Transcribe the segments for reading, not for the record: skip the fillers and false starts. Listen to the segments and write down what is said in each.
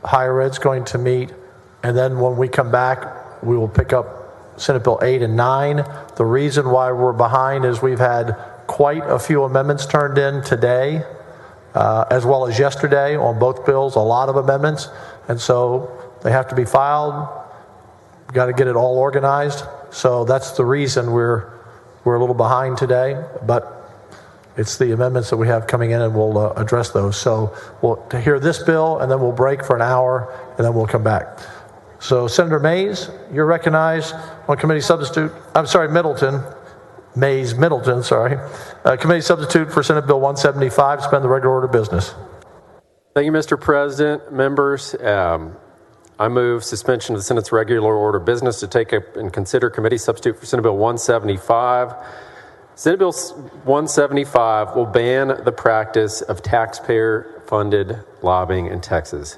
higher ed's going to meet. And then when we come back, we will pick up Senate Bill 8 and 9. The reason why we're behind is we've had quite a few amendments turned in today, as well as yesterday on both bills, a lot of amendments. And so they have to be filed. We've got to get it all organized. So that's the reason we're a little behind today. But it's the amendments that we have coming in, and we'll address those. So we'll hear this bill, and then we'll break for an hour, and then we'll come back. So Senator Mays, you're recognized on committee substitute. I'm sorry, Middleton. Middleton, sorry. Committee substitute for Senate Bill 175, suspend the regular order of business. Thank you, Mr. President. Members, I move suspension of the Senate's regular order of business to take up and consider committee substitute for Senate Bill 175. Senate Bill 175 will ban the practice of taxpayer-funded lobbying in Texas.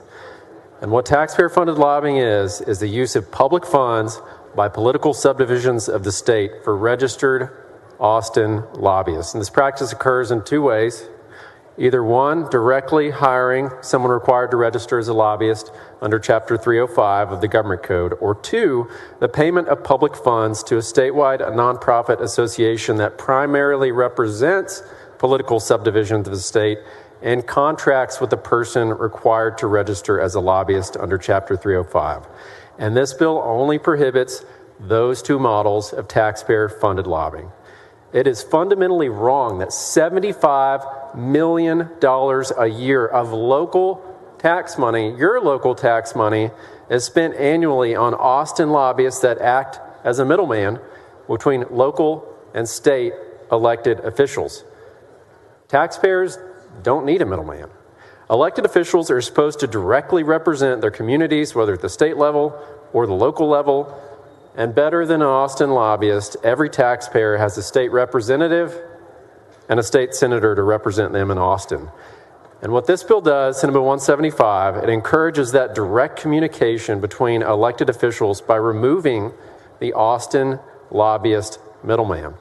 And what taxpayer-funded lobbying is the use of public funds by political subdivisions of the state for registered Austin lobbyists. And this practice occurs in two ways. Either one, directly hiring someone required to register as a lobbyist under Chapter 305 of the Government Code, or two, the payment of public funds to a statewide nonprofit association that primarily represents political subdivisions of the state and contracts with the person required to register as a lobbyist under Chapter 305. And this bill only prohibits those two models of taxpayer-funded lobbying. It is fundamentally wrong that $75 million a year of local tax money, your local tax money, is spent annually on Austin lobbyists that act as a middleman between local and state elected officials. Taxpayers don't need a middleman. Elected officials are supposed to directly represent their communities, whether at the state level or the local level. And better than an Austin lobbyist, every taxpayer has a state representative and a state senator to represent them in Austin. And what this bill does, Senate Bill 175, it encourages that direct communication between elected officials by removing the Austin lobbyist middleman.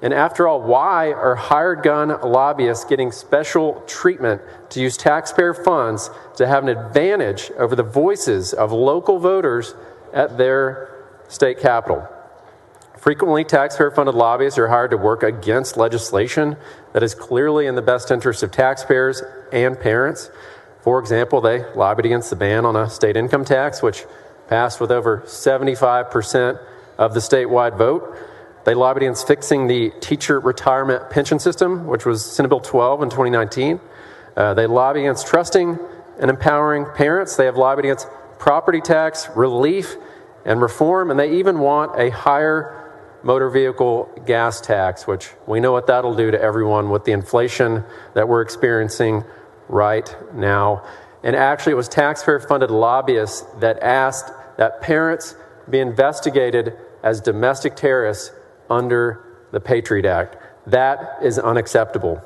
And after all, why are hired gun lobbyists getting special treatment to use taxpayer funds to have an advantage over the voices of local voters at their state capital? Frequently, taxpayer-funded lobbyists are hired to work against legislation that is clearly in the best interest of taxpayers and parents. For example, they lobbied against the ban on a state income tax, which passed with over 75% of the statewide vote. They lobbied against fixing the teacher retirement pension system, which was Senate Bill 12 in 2019. They lobbied against trusting and empowering parents. They have lobbied against property tax relief and reform, and they even want a higher motor vehicle gas tax, which we know what that'll do to everyone with the inflation that we're experiencing right now. And actually, it was taxpayer-funded lobbyists that asked that parents be investigated as domestic terrorists under the Patriot Act. That is unacceptable.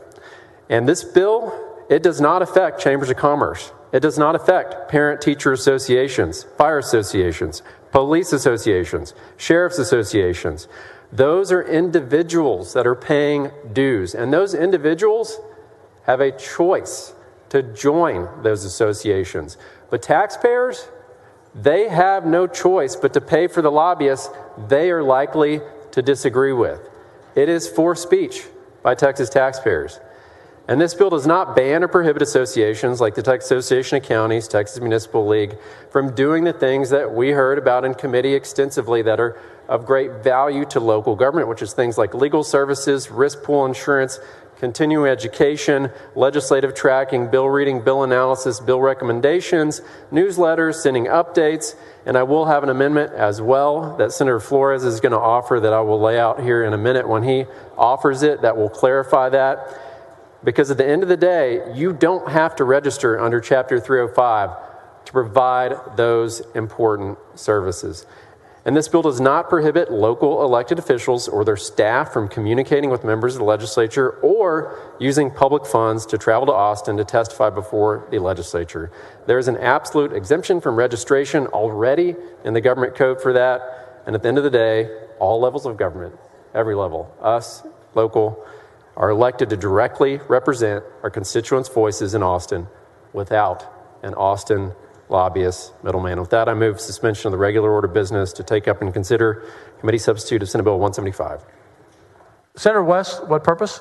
And this bill, it does not affect chambers of commerce. It does not affect parent-teacher associations, fire associations, police associations, sheriff's associations. Those are individuals that are paying dues, and those individuals have a choice to join those associations. But taxpayers, they have no choice but to pay for the lobbyists they are likely to disagree with. It is forced speech by Texas taxpayers. And this bill does not ban or prohibit associations like the Texas Association of Counties, Texas Municipal League, from doing the things that we heard about in committee extensively that are of great value to local government, which is things like legal services, risk pool insurance, continuing education, legislative tracking, bill reading, bill analysis, bill recommendations, newsletters, sending updates, and I will have an amendment as well that Senator Flores is going to offer that I will lay out here in a minute when he offers it that will clarify that. Because at the end of the day, you don't have to register under Chapter 305 to provide those important services. And this bill does not prohibit local elected officials or their staff from communicating with members of the legislature or using public funds to travel to Austin to testify before the legislature. There is an absolute exemption from registration already in the government code for that. And at the end of the day, all levels of government, every level, us, local, are elected to directly represent our constituents' voices in Austin without an Austin lobbyists, middleman. With that, I move suspension of the regular order of business to take up and consider committee substitute of Senate Bill 175. Senator West, what purpose?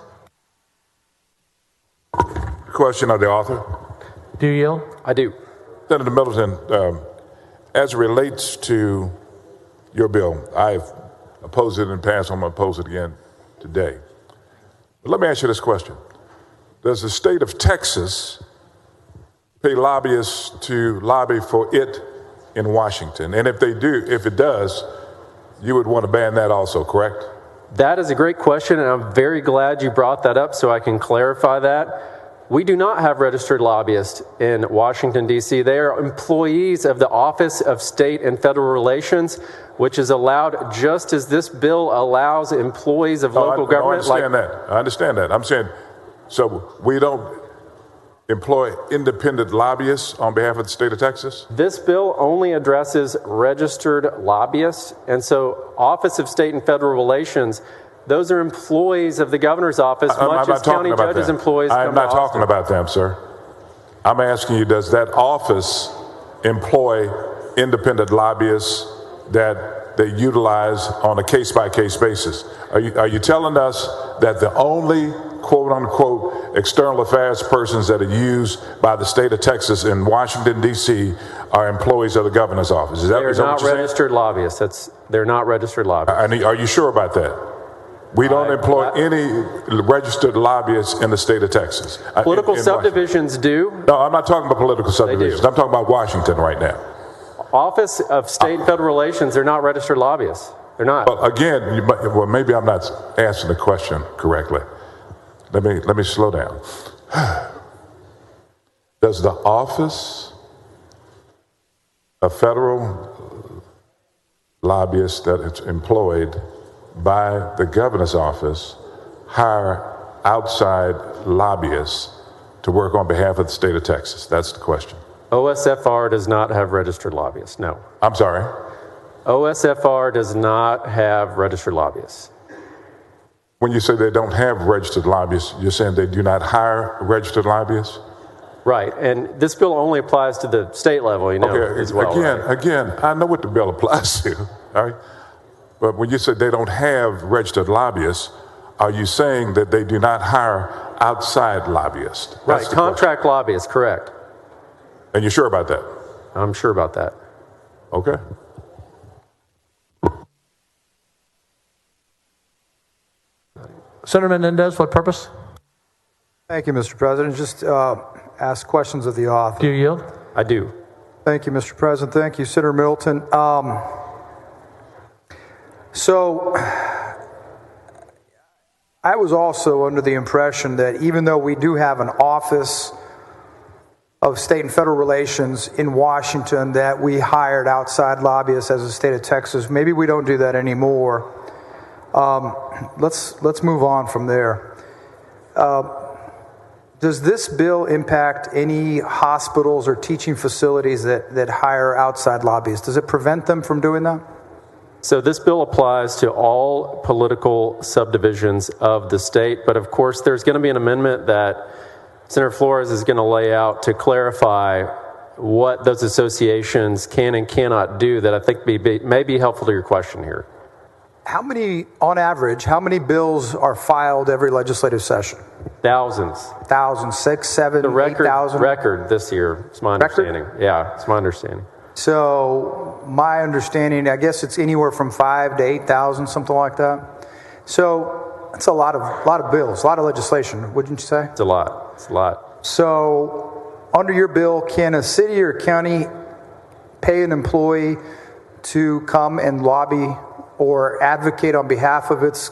Question of the author. Do you yield? I do. Senator Middleton, as it relates to your bill, I've opposed it in the past, I'm going to oppose it again today. But let me ask you this question. Does the state of Texas pay lobbyists to lobby for it in Washington? And if they do, if it does, you would want to ban that also, correct? That is a great question, and I'm very glad you brought that up so I can clarify that. We do not have registered lobbyists in Washington, D.C. They are employees of the Office of State and Federal Relations, which is allowed just as this bill allows employees of local government. I understand that. I'm saying, so we don't employ independent lobbyists on behalf of the state of Texas? This bill only addresses registered lobbyists, and so Office of State and Federal Relations, those are employees of the governor's office, much as county judges' employees. I'm not talking about them, sir. I'm asking you, does that office employ independent lobbyists that they utilize on a case-by-case basis? Are you telling us that the only quote-unquote external affairs persons that are used by the state of Texas in Washington, D.C. are employees of the governor's office? They're not registered lobbyists. They're not registered lobbyists. Are you sure about that? We don't employ any registered lobbyists in the state of Texas. Political subdivisions do. No, I'm not talking about political subdivisions. I'm talking about Washington right now. Office of State and Federal Relations, they're not registered lobbyists. They're not. Well, again, well, maybe I'm not answering the question correctly. Let me slow down. Does the Office of Federal Lobbyists that is employed by the governor's office hire outside lobbyists to work on behalf of the state of Texas? That's the question. OSFR does not have registered lobbyists, no. I'm sorry? OSFR does not have registered lobbyists. When you say they don't have registered lobbyists, you're saying they do not hire registered lobbyists? Right, and this bill only applies to the state level, you know, okay, as well. Again, I know what the bill applies to, all right? But when you say they don't have registered lobbyists, are you saying that they do not hire outside lobbyists? Right, contract lobbyists, correct. And you're sure about that? I'm sure about that. Okay. Senator Menendez, what purpose? Thank you, Mr. President. Just ask questions of the author. Do you yield? I do. Thank you, Mr. President. Thank you, Senator Middleton. So I was also under the impression that even though we do have an Office of State and Federal Relations in Washington, that we hired outside lobbyists as the state of Texas. Maybe we don't do that anymore. Let's move on from there. Does this bill impact any hospitals or teaching facilities that hire outside lobbyists? Does it prevent them from doing that? So this bill applies to all political subdivisions of the state, but of course there's going to be an amendment that Senator Flores is going to lay out to clarify what those associations can and cannot do that I think may be helpful to your question here. On average, how many bills are filed every legislative session? Thousands. Thousands, 6, 7, the 8,000? Record this year, it's my understanding. Yeah, it's my understanding. So my understanding, I guess it's anywhere from 5 to 8,000, something like that. So that's a lot of bills, a lot of legislation, wouldn't you say? It's a lot. It's a lot. So under your bill, can a city or county pay an employee to come and lobby or advocate on behalf of its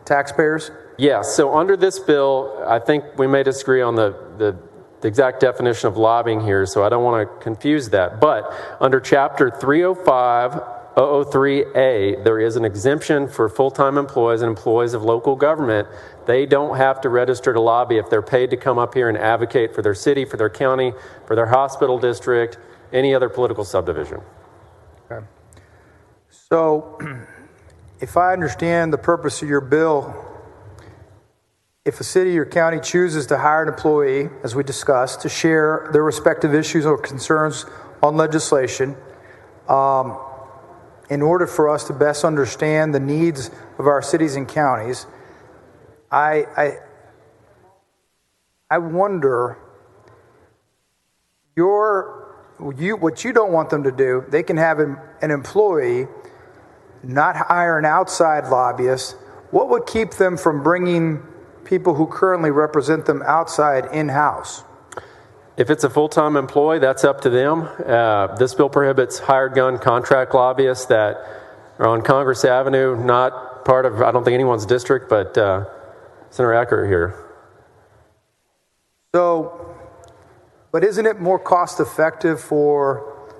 taxpayers? Yeah, so under this bill, I think we may disagree on the exact definition of lobbying here, so I don't want to confuse that. But under Chapter 305.003A, there is an exemption for full-time employees and employees of local government. They don't have to register to lobby if they're paid to come up here and advocate for their city, for their county, for their hospital district, any other political subdivision. Okay. So if I understand the purpose of your bill, if a city or county chooses to hire an employee, as we discussed, to share their respective issues or concerns on legislation in order for us to best understand the needs of our cities and counties. I wonder, what you don't want them to do, they can have an employee not hire an outside lobbyist. What would keep them from bringing people who currently represent them outside in-house? If it's a full-time employee, that's up to them. This bill prohibits hired gun contract lobbyists that are on Congress Avenue, not part of, I don't think, anyone's district, but Senator Acker here. So, but isn't it more cost-effective for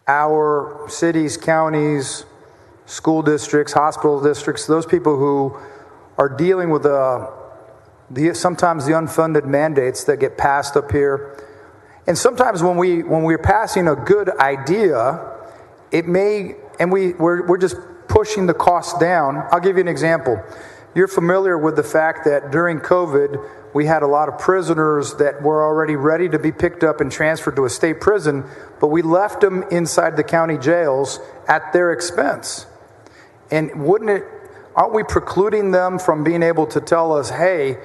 our cities, counties, school districts, hospital districts, those people who are dealing with sometimes the unfunded mandates that get passed up here? And sometimes when we're passing a good idea, we're just pushing the cost down. I'll give you an example. You're familiar with the fact that during COVID, we had a lot of prisoners that were already ready to be picked up and transferred to a state prison, but we left them inside the county jails at their expense. And aren't we precluding them from being able to tell us, hey,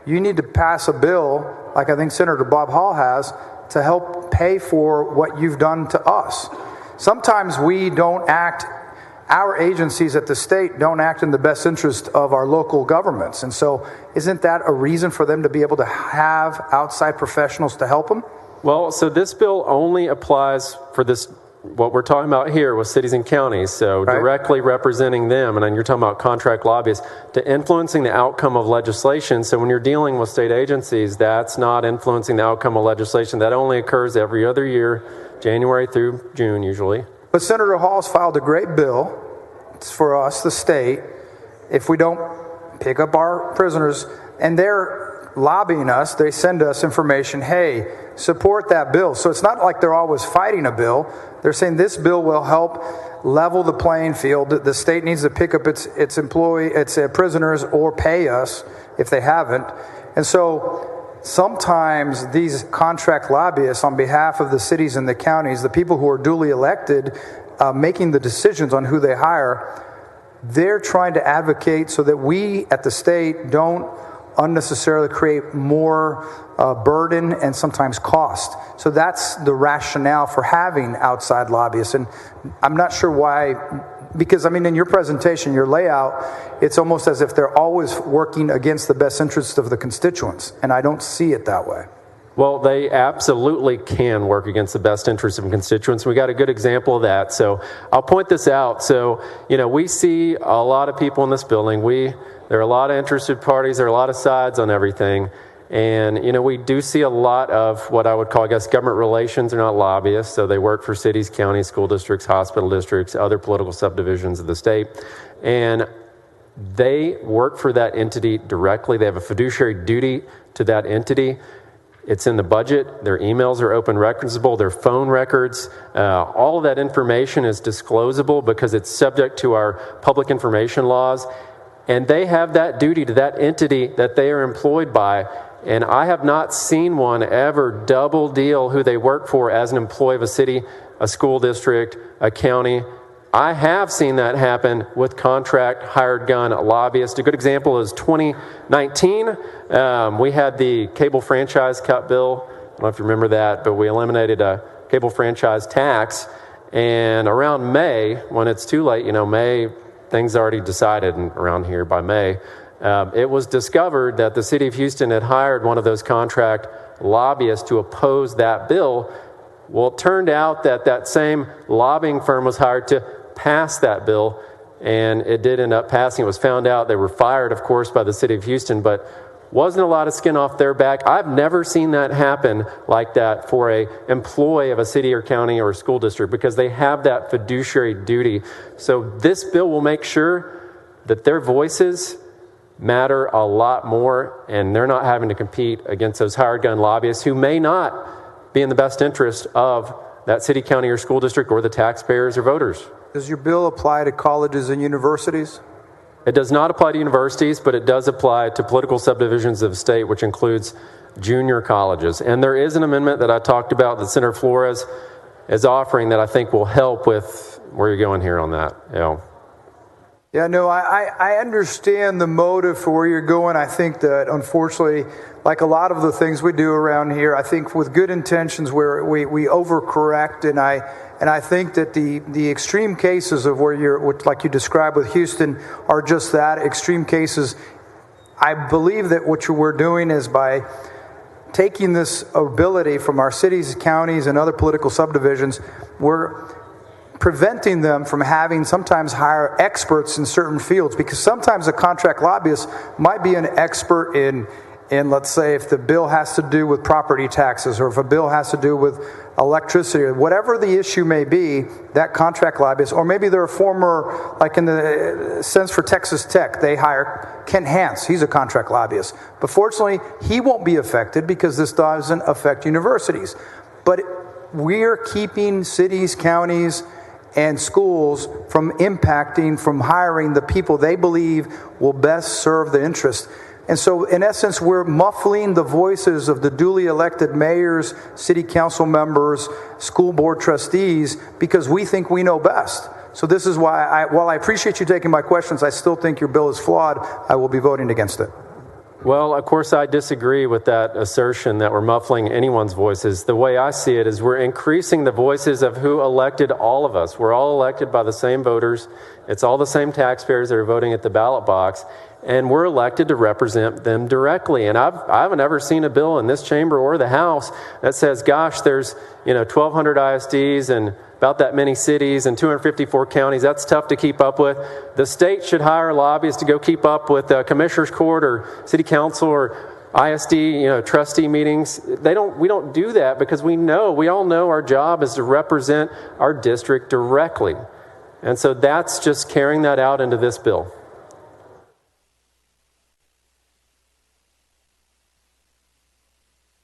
you need to pass a bill, like I think Senator Bob Hall has, to help pay for what you've done to us? Sometimes we don't act, our agencies at the state don't act in the best interest of our local governments. And so isn't that a reason for them to be able to have outside professionals to help them? Well, so this bill only applies for this, what we're talking about here with cities and counties, so right, directly representing them, and then you're talking about contract lobbyists, to influencing the outcome of legislation. So when you're dealing with state agencies, that's not influencing the outcome of legislation. That only occurs every other year, January through June usually. But Senator Hall's filed a great bill for us, the state, if we don't pick up our prisoners, and they're lobbying us, they send us information, hey, support that bill. So it's not like they're always fighting a bill. They're saying this bill will help level the playing field. The state needs to pick up its prisoners or pay us if they haven't. And so sometimes these contract lobbyists on behalf of the cities and the counties, the people who are duly elected, making the decisions on who they hire, they're trying to advocate so that we at the state don't unnecessarily create more burden and sometimes cost. So that's the rationale for having outside lobbyists. And I'm not sure why, because I mean, in your presentation, your layout, it's almost as if they're always working against the best interests of the constituents. And I don't see it that way. Well, they absolutely can work against the best interests of constituents. We got a good example of that. So I'll point this out. So, we see a lot of people in this building. There are a lot of interested parties. There are a lot of sides on everything. And, we do see a lot of what I would call, government relations. They're not lobbyists. So they work for cities, counties, school districts, hospital districts, other political subdivisions of the state. And they work for that entity directly. They have a fiduciary duty to that entity. It's in the budget. Their emails are open recordsable. Their phone records, all of that information is disclosable because it's subject to our public information laws. And they have that duty to that entity that they are employed by. And I have not seen one ever double deal who they work for as an employee of a city, a school district, a county. I have seen that happen with contract hired gun lobbyists. A good example is 2019. We had the cable franchise cut bill. I don't know if you remember that, but we eliminated a cable franchise tax. And around May, when it's too late, May, things already decided around here by May, it was discovered that the city of Houston had hired one of those contract lobbyists to oppose that bill. Well, it turned out that that same lobbying firm was hired to pass that bill, and it did end up passing. It was found out. They were fired, of course, by the city of Houston, but wasn't a lot of skin off their back. I've never seen that happen like that for a employee of a city or county or school district because they have that fiduciary duty. So this bill will make sure that their voices matter a lot more, and they're not having to compete against those hired gun lobbyists who may not be in the best interest of that city, county, or school district or the taxpayers or voters. Does your bill apply to colleges and universities? It does not apply to universities, but it does apply to political subdivisions of the state, which includes junior colleges. And there is an amendment that I talked about that Senator Flores is offering that I think will help with where you're going here on that. Yeah, no, I understand the motive for where you're going. I think that, unfortunately, like a lot of the things we do around here, I think with good intentions where we overcorrect, and I think that the extreme cases of where like you described with Houston, are just that, extreme cases. I believe that what we're doing is by taking this ability from our cities, counties, and other political subdivisions, we're preventing them from having sometimes hire experts in certain fields, because sometimes a contract lobbyist might be an expert in let's say if the bill has to do with property taxes, or if a bill has to do with electricity, or whatever the issue may be, that contract lobbyist, or maybe they're a former, like in the sense for Texas Tech, they hire Ken Hance, he's a contract lobbyist. But fortunately, he won't be affected because this doesn't affect universities. But we're keeping cities, counties, and schools from impacting, from hiring the people they believe will best serve the interest. And so, in essence, we're muffling the voices of the duly elected mayors, city council members, school board trustees, because we think we know best. So this is why, while I appreciate you taking my questions, I still think your bill is flawed. I will be voting against it. Well, of course, I disagree with that assertion that we're muffling anyone's voices. The way I see it is we're increasing the voices of who elected all of us. We're all elected by the same voters. It's all the same taxpayers that are voting at the ballot box, and we're elected to represent them directly. And I haven't ever seen a bill in this chamber or the House that says, gosh, there's 1,200 ISDs and about that many cities and 254 counties. That's tough to keep up with. The state should hire lobbyists to go keep up with Commissioner's Court or City Council or ISD, trustee meetings. We don't do that because we all know our job is to represent our district directly. And so that's just carrying that out into this bill.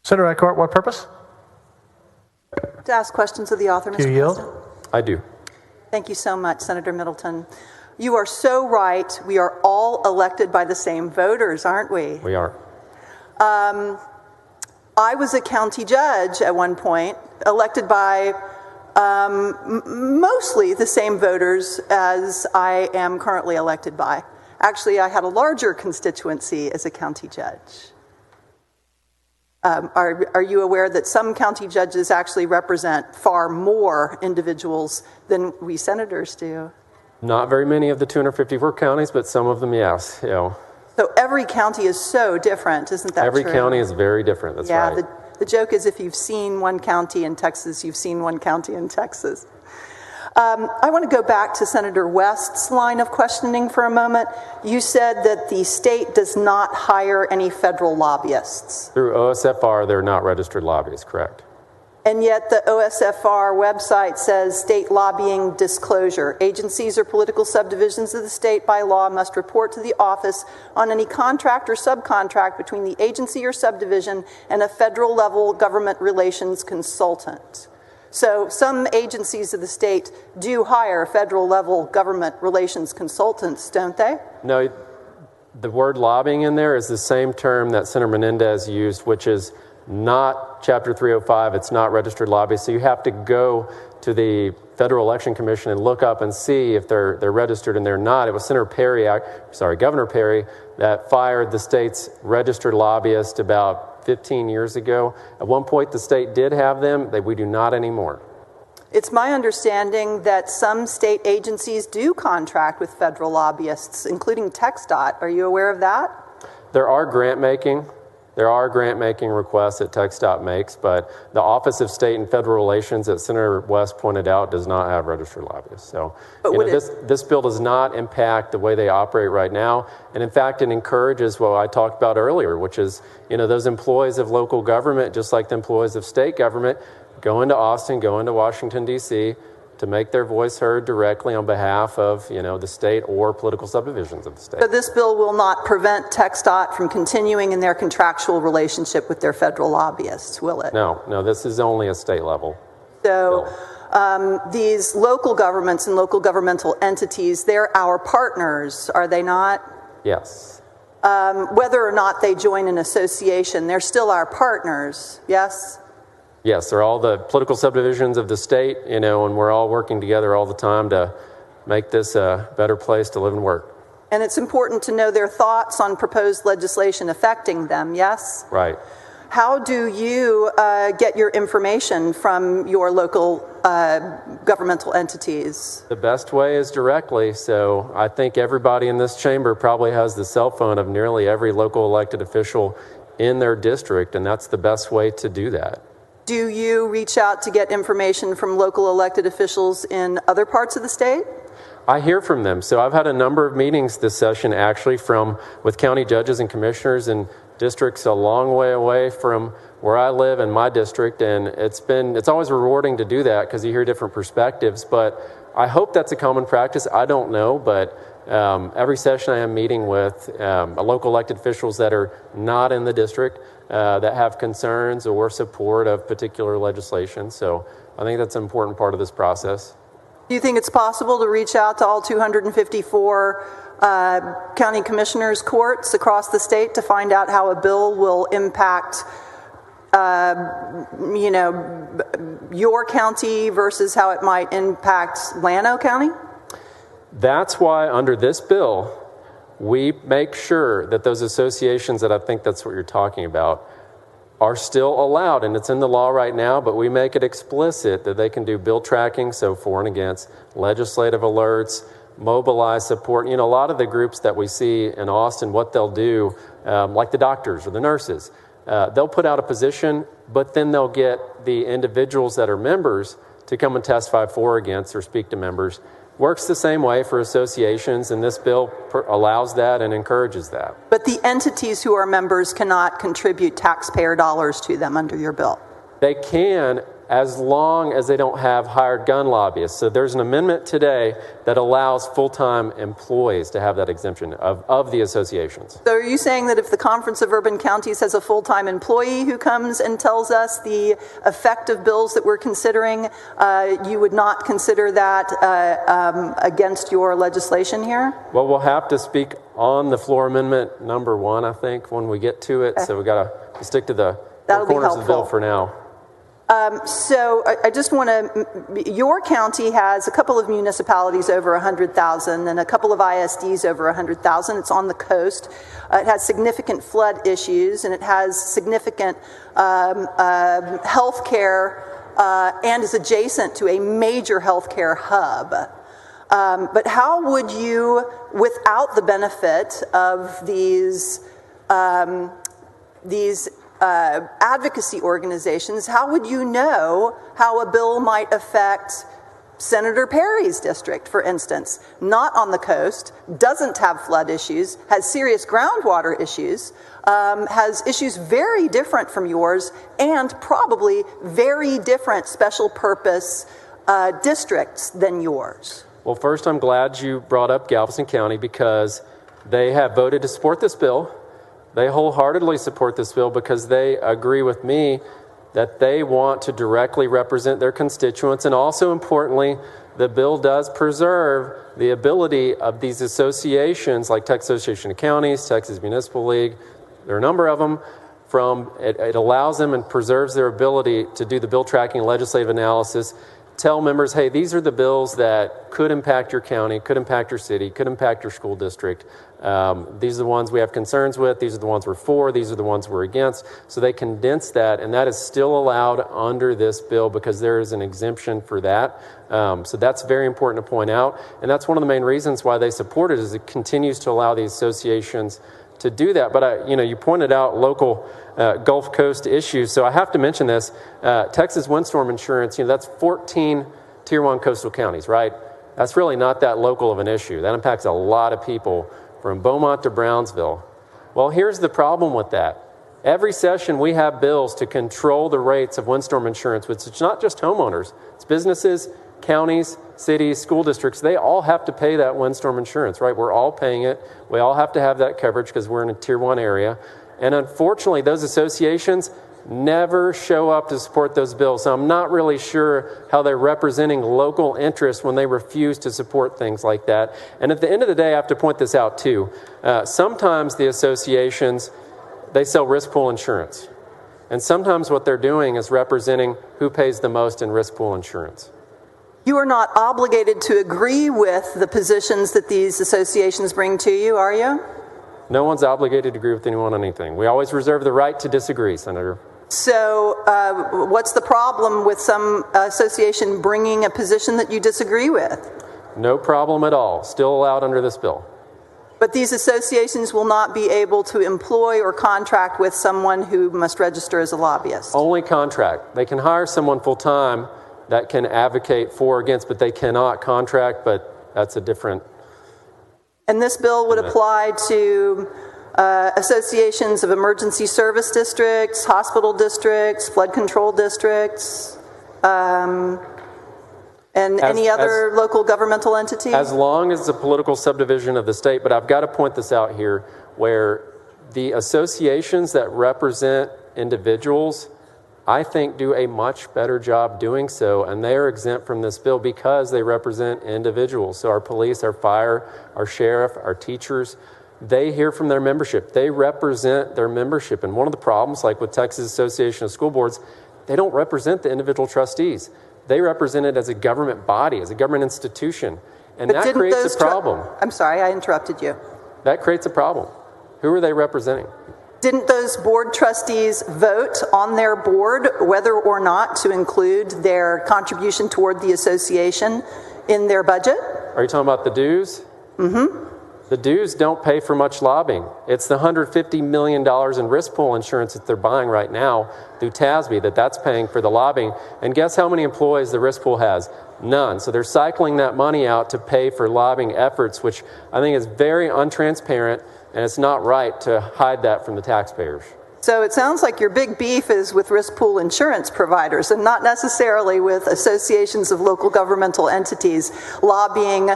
Senator Eckhart, what purpose? To ask questions of the author, Mr. Do you yield? President. I do. Thank you so much, Senator Middleton. You are so right. We are all elected by the same voters, aren't we? We are. I was a county judge at one point, elected by mostly the same voters as I am currently elected by. Actually, I had a larger constituency as a county judge. Are you aware that some county judges actually represent far more individuals than we senators do? Not very many of the 254 counties, but some of them, yes. So every county is so different, isn't that Every true? county is very different, that's right. Yeah, the joke is if you've seen one county in Texas, you've seen one county in Texas. I want to go back to Senator West's line of questioning for a moment. You said that the state does not hire any federal lobbyists. Through OSFR, they're not registered lobbyists, correct? And yet the OSFR website says state lobbying disclosure. Agencies or political subdivisions of the state by law must report to the office on any contract or subcontract between the agency or subdivision and a federal level government relations consultant. So some agencies of the state do hire federal level government relations consultants, don't they? No, the word lobbying in there is the same term that Senator Menendez used, which is not Chapter 305. It's not registered lobbyists. So you have to go to the Federal Election Commission and look up and see if they're registered, and they're not. It was Governor Perry that fired the state's registered lobbyist about 15 years ago. At one point, the state did have them. We do not anymore. It's my understanding that some state agencies do contract with federal lobbyists, including TxDOT. Are you aware of that? There are grant-making requests that TxDOT makes, but the Office of State and Federal Relations that Senator West pointed out does not have registered lobbyists. So this bill does not impact the way they operate right now. And in fact, it encourages what I talked about earlier, which is, those employees of local government, just like the employees of state government, go into Austin, go into Washington, D.C., to make their voice heard directly on behalf of, the state or political subdivisions of the state. But this bill will not prevent TxDOT from continuing in their contractual relationship with their federal lobbyists, will it? No, this is only a state level. So these local governments and local governmental entities, they're our partners, are they not? Yes. Whether or not they join an association, they're still our partners, yes? Yes, they're all the political subdivisions of the state, and we're all working together all the time to make this a better place to live and work. And it's important to know their thoughts on proposed legislation affecting them, yes? Right. How do you get your information from your local governmental entities? The best way is directly. So I think everybody in this chamber probably has the cell phone of nearly every local elected official in their district, and that's the best way to do that. Do you reach out to get information from local elected officials in other parts of the state? I hear from them. So I've had a number of meetings this session actually with county judges and commissioners in districts a long way away from where I live in my district, and it's always rewarding to do that because you hear different perspectives. But I hope that's a common practice. I don't know, but every session I am meeting with local elected officials that are not in the district that have concerns or support of particular legislation. So I think that's an important part of this process. Do you think it's possible to reach out to all 254 county commissioners' courts across the state to find out how a bill will impact, your county versus how it might impact Llano County? That's why under this bill, we make sure that those associations that I think that's what you're talking about are still allowed, and it's in the law right now, but we make it explicit that they can do bill tracking, so for and against, legislative alerts, mobilize support. A lot of the groups that we see in Austin, what they'll do, like the doctors or the nurses, they'll put out a position, but then they'll get the individuals that are members to come and testify for or against or speak to members. Works the same way for associations, and this bill allows that and encourages that. But the entities who are members cannot contribute taxpayer dollars to them under your bill. They can, as long as they don't have hired gun lobbyists. So there's an amendment today that allows full-time employees to have that exemption of the associations. So are you saying that if the Conference of Urban Counties has a full-time employee who comes and tells us the effect of bills that we're considering, you would not consider that against your legislation here? Well, we'll have to speak on the floor amendment number 1, I think, when we get to it. Okay. So we got to stick to the four corners of the bill for now. So I just want to, your county has a couple of municipalities over 100,000 and a couple of ISDs over 100,000. It's on the coast. It has significant flood issues, and it has significant health care and is adjacent to a major healthcare hub. But how would you, without the benefit of these advocacy organizations, how would you know how a bill might affect Senator Perry's district, for instance? Not on the coast, doesn't have flood issues, has serious groundwater issues, has issues very different from yours, and probably very different special purpose districts than yours. Well, first, I'm glad you brought up Galveston County because they have voted to support this bill. They wholeheartedly support this bill because they agree with me that they want to directly represent their constituents. And also importantly, the bill does preserve the ability of these associations like Texas Association of Counties, Texas Municipal League, there are a number of them, it allows them and preserves their ability to do the bill tracking, legislative analysis, tell members, hey, these are the bills that could impact your county, could impact your city, could impact your school district. These are the ones we have concerns with. These are the ones we're for. These are the ones we're against. So they condense that, and that is still allowed under this bill because there is an exemption for that. So that's very important to point out. And that's one of the main reasons why they support it is it continues to allow these associations to do that. But, you pointed out local Gulf Coast issues. So I have to mention this. Texas windstorm insurance, that's 14 Tier 1 coastal counties, right? That's really not that local of an issue. That impacts a lot of people from Beaumont to Brownsville. Well, here's the problem with that. Every session we have bills to control the rates of windstorm insurance, which is not just homeowners. It's businesses, counties, cities, school districts. They all have to pay that windstorm insurance, right? We're all paying it. We all have to have that coverage because we're in a Tier 1 area. And unfortunately, those associations never show up to support those bills. So I'm not really sure how they're representing local interests when they refuse to support things like that. And at the end of the day, I have to point this out too. Sometimes the associations, they sell risk pool insurance. And sometimes what they're doing is representing who pays the most in risk pool insurance. You are not obligated to agree with the positions that these associations bring to you, are you? No one's obligated to agree with anyone on anything. We always reserve the right to disagree, Senator. So what's the problem with some association bringing a position that you disagree with? No problem at all. Still allowed under this bill. But these associations will not be able to employ or contract with someone who must register as a lobbyist. Only contract. They can hire someone full-time that can advocate for or against, but they cannot contract, but that's a different... And this bill would apply to associations of emergency service districts, hospital districts, flood control districts, and any other local governmental entity? As long as it's a political subdivision of the state, but I've got to point this out here, where the associations that represent individuals, I think, do a much better job doing so, and they are exempt from this bill because they represent individuals. So our police, our fire, our sheriff, our teachers, they hear from their membership. They represent their membership. And one of the problems, like with Texas Association of School Boards, they don't represent the individual trustees. They represent it as a government body, as a government institution. And that creates a problem. I'm sorry, I interrupted you. That creates a problem. Who are they representing? Didn't those board trustees vote on their board whether or not to include their contribution toward the association in their budget? Are you talking about the dues? Mm-hmm. The dues don't pay for much lobbying. It's the $150 million in risk pool insurance that they're buying right now through TASB that's paying for the lobbying. And guess how many employees the risk pool has? None. So they're cycling that money out to pay for lobbying efforts, which I think is very untransparent, and it's not right to hide that from the taxpayers. So it sounds like your big beef is with risk pool insurance providers and not necessarily with associations of local governmental entities lobbying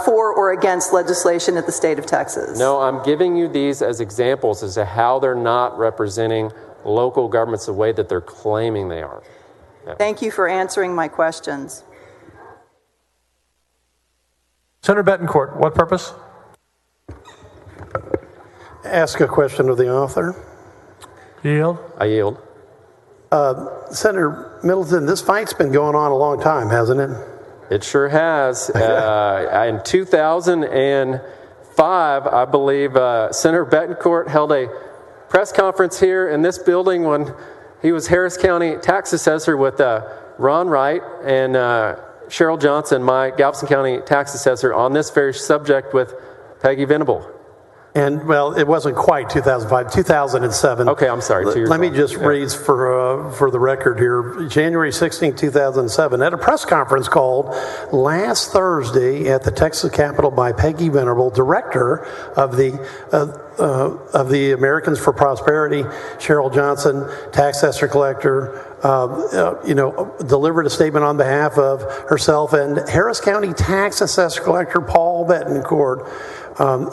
for or against legislation at the state of Texas. No, I'm giving you these as examples as to how they're not representing local governments the way that they're claiming they are. Yeah. Thank you for answering my questions. Senator Betancourt, what purpose? Ask a question of the author. Yield. I yield. Senator Middleton, this fight's been going on a long time, hasn't it? It sure has. In 2005, I believe Senator Betancourt held a press conference here in this building when he was Harris County tax assessor with Ron Wright and Cheryl Johnson, my Galveston County tax assessor, on this very subject with Peggy Venable. And, well, it wasn't quite 2005, 2007. Okay, I'm sorry. 2 years Let me long. just read for the record here. January 16, 2007, at a press conference called last Thursday at the Texas Capitol by Peggy Venable, director of the Americans for Prosperity, Cheryl Johnson, tax assessor collector, delivered a statement on behalf of herself and Harris County tax assessor collector Paul Betancourt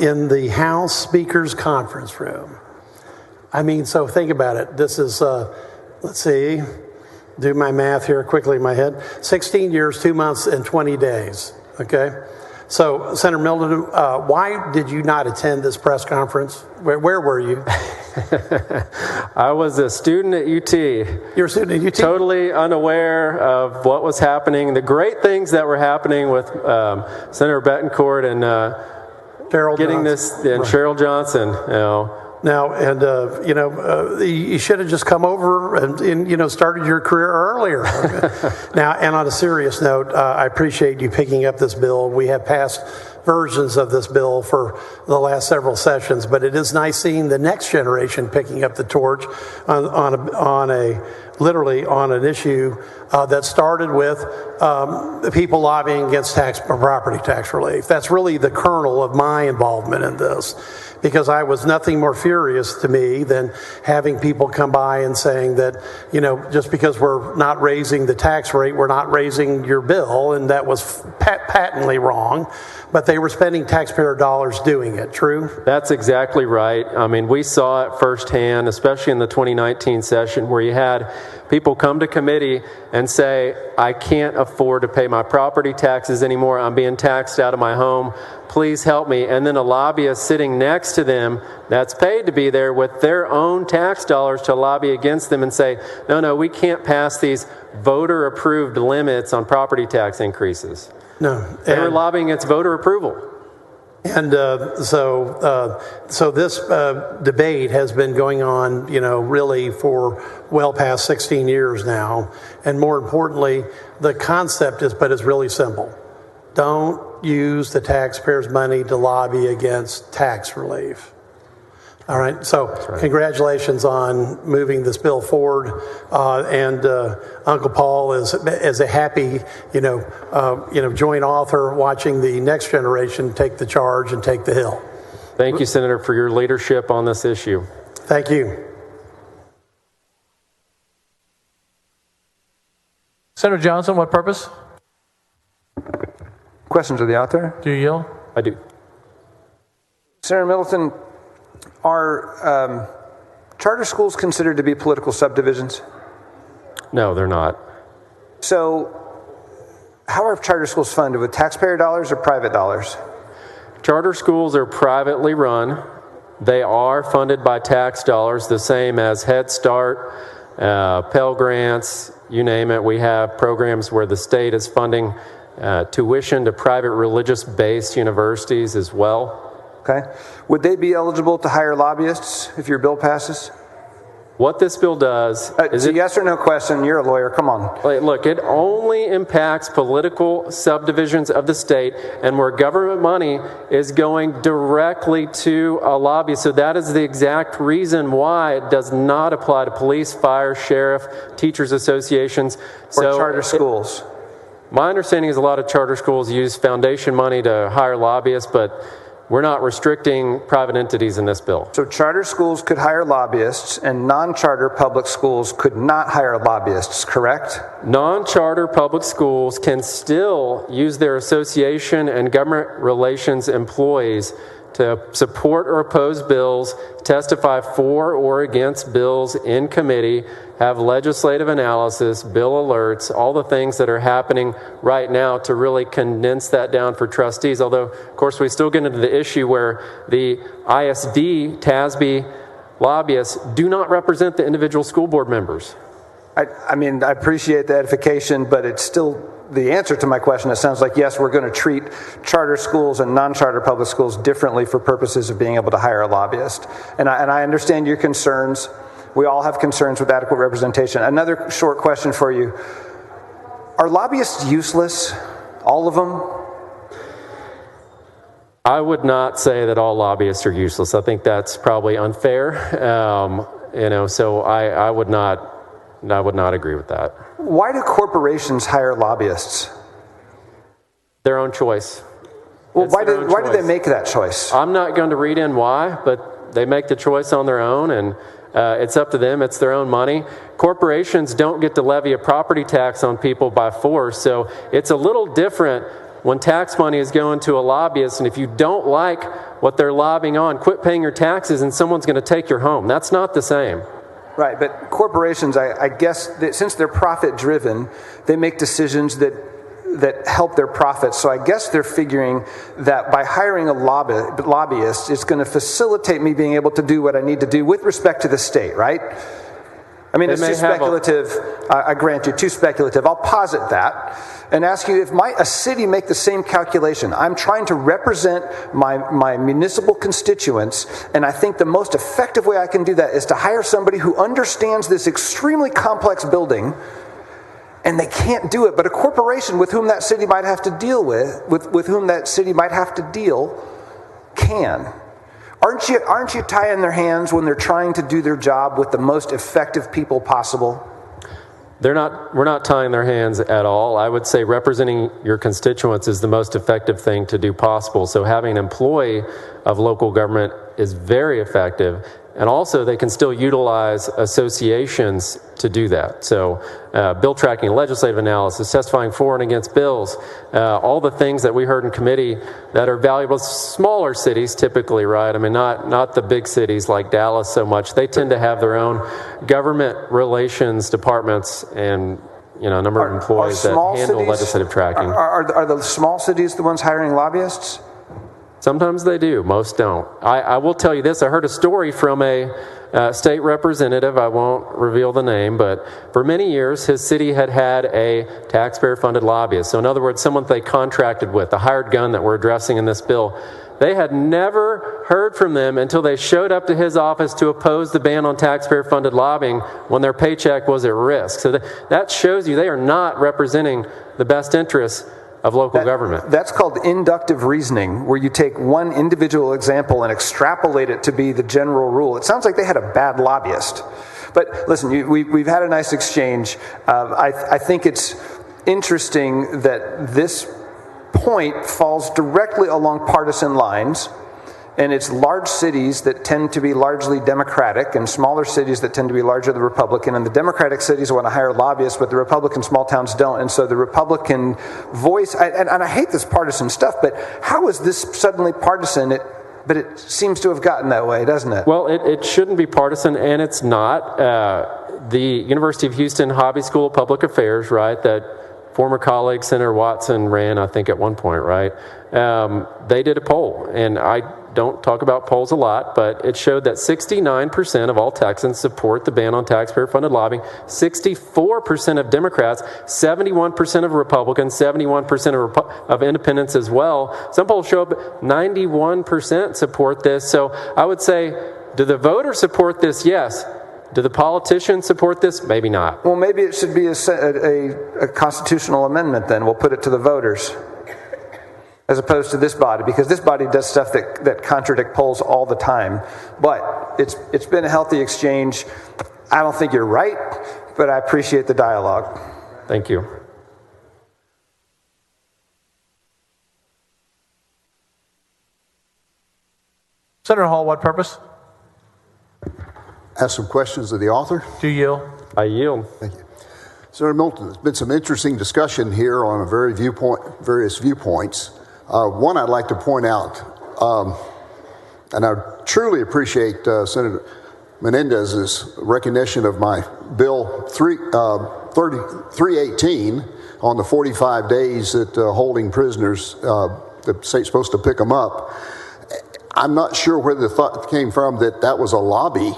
in the House Speaker's conference room. I mean, so think about it. This is, let's see, do my math here quickly in my head. 16 years, 2 months, and 20 days, okay? So, Senator Middleton, why did you not attend this press conference? Where were you? I was a student at UT. You were a student at UT? Totally unaware of what was happening, the great things that were happening with Senator Betancourt and Cheryl getting Johnson. this, and Right. Cheryl Johnson, Now, and, you should have just come over and started your career earlier. Okay. Now, and on a serious note, I appreciate you picking up this bill. We have passed versions of this bill for the last several sessions, but it is nice seeing the next generation picking up the torch on an issue that started with people lobbying against property tax relief. That's really the kernel of my involvement in this, because I was nothing more furious to me than having people come by and saying that, just because we're not raising the tax rate, we're not raising your bill, and that was patently wrong. But they were spending taxpayer dollars doing it. True? That's exactly right. I mean, we saw it firsthand, especially in the 2019 session, where you had people come to committee and say, I can't afford to pay my property taxes anymore. I'm being taxed out of my home. Please help me. And then a lobbyist sitting next to them that's paid to be there with their own tax dollars to lobby against them and say, no, we can't pass these voter-approved limits on property tax increases. No. They were lobbying against voter approval. And so this debate has been going on, really for well past 16 years now. And more importantly, the concept is really simple. Don't use the taxpayers' money to lobby against tax relief. All right. So congratulations on moving this bill forward. And Uncle Paul is a happy, joint author watching the next generation take the charge and take the hill. Thank you, Senator, for your leadership on this issue. Thank you. Senator Johnson, what purpose? Questions of the author? Do you yield? I do. Senator Middleton, are charter schools considered to be political subdivisions? No, they're not. So how are charter schools funded, with taxpayer dollars or private dollars? Charter schools are privately run. They are funded by tax dollars, the same as Head Start, Pell Grants, you name it. We have programs where the state is funding tuition to private religious-based universities as well. Okay. Would they be eligible to hire lobbyists if your bill passes? What this bill does is a yes or no question. You're a lawyer. Come on. Look, it only impacts political subdivisions of the state and where government money is going directly to a lobby. So that is the exact reason why it does not apply to police, fire, sheriff, teachers associations. Or charter schools. My understanding is a lot of charter schools use foundation money to hire lobbyists, but we're not restricting private entities in this bill. So charter schools could hire lobbyists and non-charter public schools could not hire lobbyists, correct? Non-charter public schools can still use their association and government relations employees to support or oppose bills, testify for or against bills in committee, have legislative analysis, bill alerts, all the things that are happening right now to really condense that down for trustees. Although, of course, we still get into the issue where the ISD, TASB lobbyists do not represent the individual school board members. I mean, I appreciate the edification, but it's still the answer to my question. It sounds like, yes, we're going to treat charter schools and non-charter public schools differently for purposes of being able to hire a lobbyist. And I understand your concerns. We all have concerns with adequate representation. Another short question for you. Are lobbyists useless? All of them? I would not say that all lobbyists are useless. I think that's probably unfair. So I would not agree with that. Why do corporations hire lobbyists? Their own choice. Well, why do they make that choice? I'm not going to read in why, but they make the choice on their own, and it's up to them. It's their own money. Corporations don't get to levy a property tax on people by force, so it's a little different when tax money is going to a lobbyist, and if you don't like what they're lobbying on, quit paying your taxes and someone's going to take your home. That's not the same. Right, but corporations, I guess, since they're profit-driven, they make decisions that help their profits. So I guess they're figuring that by hiring a lobbyist, it's going to facilitate me being able to do what I need to do with respect to the state, right? I mean, it's too speculative. I grant you, too speculative. I'll posit that and ask you, if a city make the same calculation, I'm trying to represent my municipal constituents, and I think the most effective way I can do that is to hire somebody who understands this extremely complex building, and they can't do it, but a corporation with whom that city might have to deal with whom that city might have to deal, can. Aren't you tying their hands when they're trying to do their job with the most effective people possible? We're not tying their hands at all. I would say representing your constituents is the most effective thing to do possible. So having an employee of local government is very effective. And also, they can still utilize associations to do that. So, bill tracking, legislative analysis, testifying for and against bills, all the things that we heard in committee that are valuable. Smaller cities, typically, right? I mean, not the big cities like Dallas so much. They tend to have their own government relations departments and a number of employees that handle legislative tracking. Are the small cities the ones hiring lobbyists? Sometimes they do. Most don't. I will tell you this. I heard a story from a state representative. I won't reveal the name, but for many years, his city had a taxpayer-funded lobbyist. So in other words, someone they contracted with, the hired gun that we're addressing in this bill. They had never heard from them until they showed up to his office to oppose the ban on taxpayer-funded lobbying when their paycheck was at risk. So that shows you they are not representing the best interests of local government. That's called inductive reasoning, where you take one individual example and extrapolate it to be the general rule. It sounds like they had a bad lobbyist. But listen, we've had a nice exchange. I think it's interesting that this point falls directly along partisan lines, and it's large cities that tend to be largely Democratic and smaller cities that tend to be largely Republican, and the Democratic cities want to hire lobbyists, but the Republican small towns don't, and so the Republican voice, and I hate this partisan stuff, but how is this suddenly partisan? But it seems to have gotten that way, doesn't it? Well, it shouldn't be partisan, and it's not. The University of Houston Hobby School of Public Affairs, right, that former colleague Senator Watson ran, I think, at one point, right? They did a poll, and I don't talk about polls a lot, but it showed that 69% of all Texans support the ban on taxpayer-funded lobbying, 64% of Democrats, 71% of Republicans, 71% of independents as well. Some polls show up 91% support this. So I would say, do the voters support this? Yes. Do the politicians support this? Maybe not. Well, maybe it should be a constitutional amendment then. We'll put it to the voters, as opposed to this body, because this body does stuff that contradict polls all the time. But it's been a healthy exchange. I don't think you're right, but I appreciate the dialogue. Thank you. Senator Hall, what purpose? Ask some questions of the author. Do you yield? I yield. Thank you. Senator Middleton, there's been some interesting discussion here on various viewpoints. One I'd like to point out, and I truly appreciate Senator Menendez's recognition of my Bill 318 on the 45 days that holding prisoners, the state's supposed to pick them up. I'm not sure where the thought came from that was a lobby.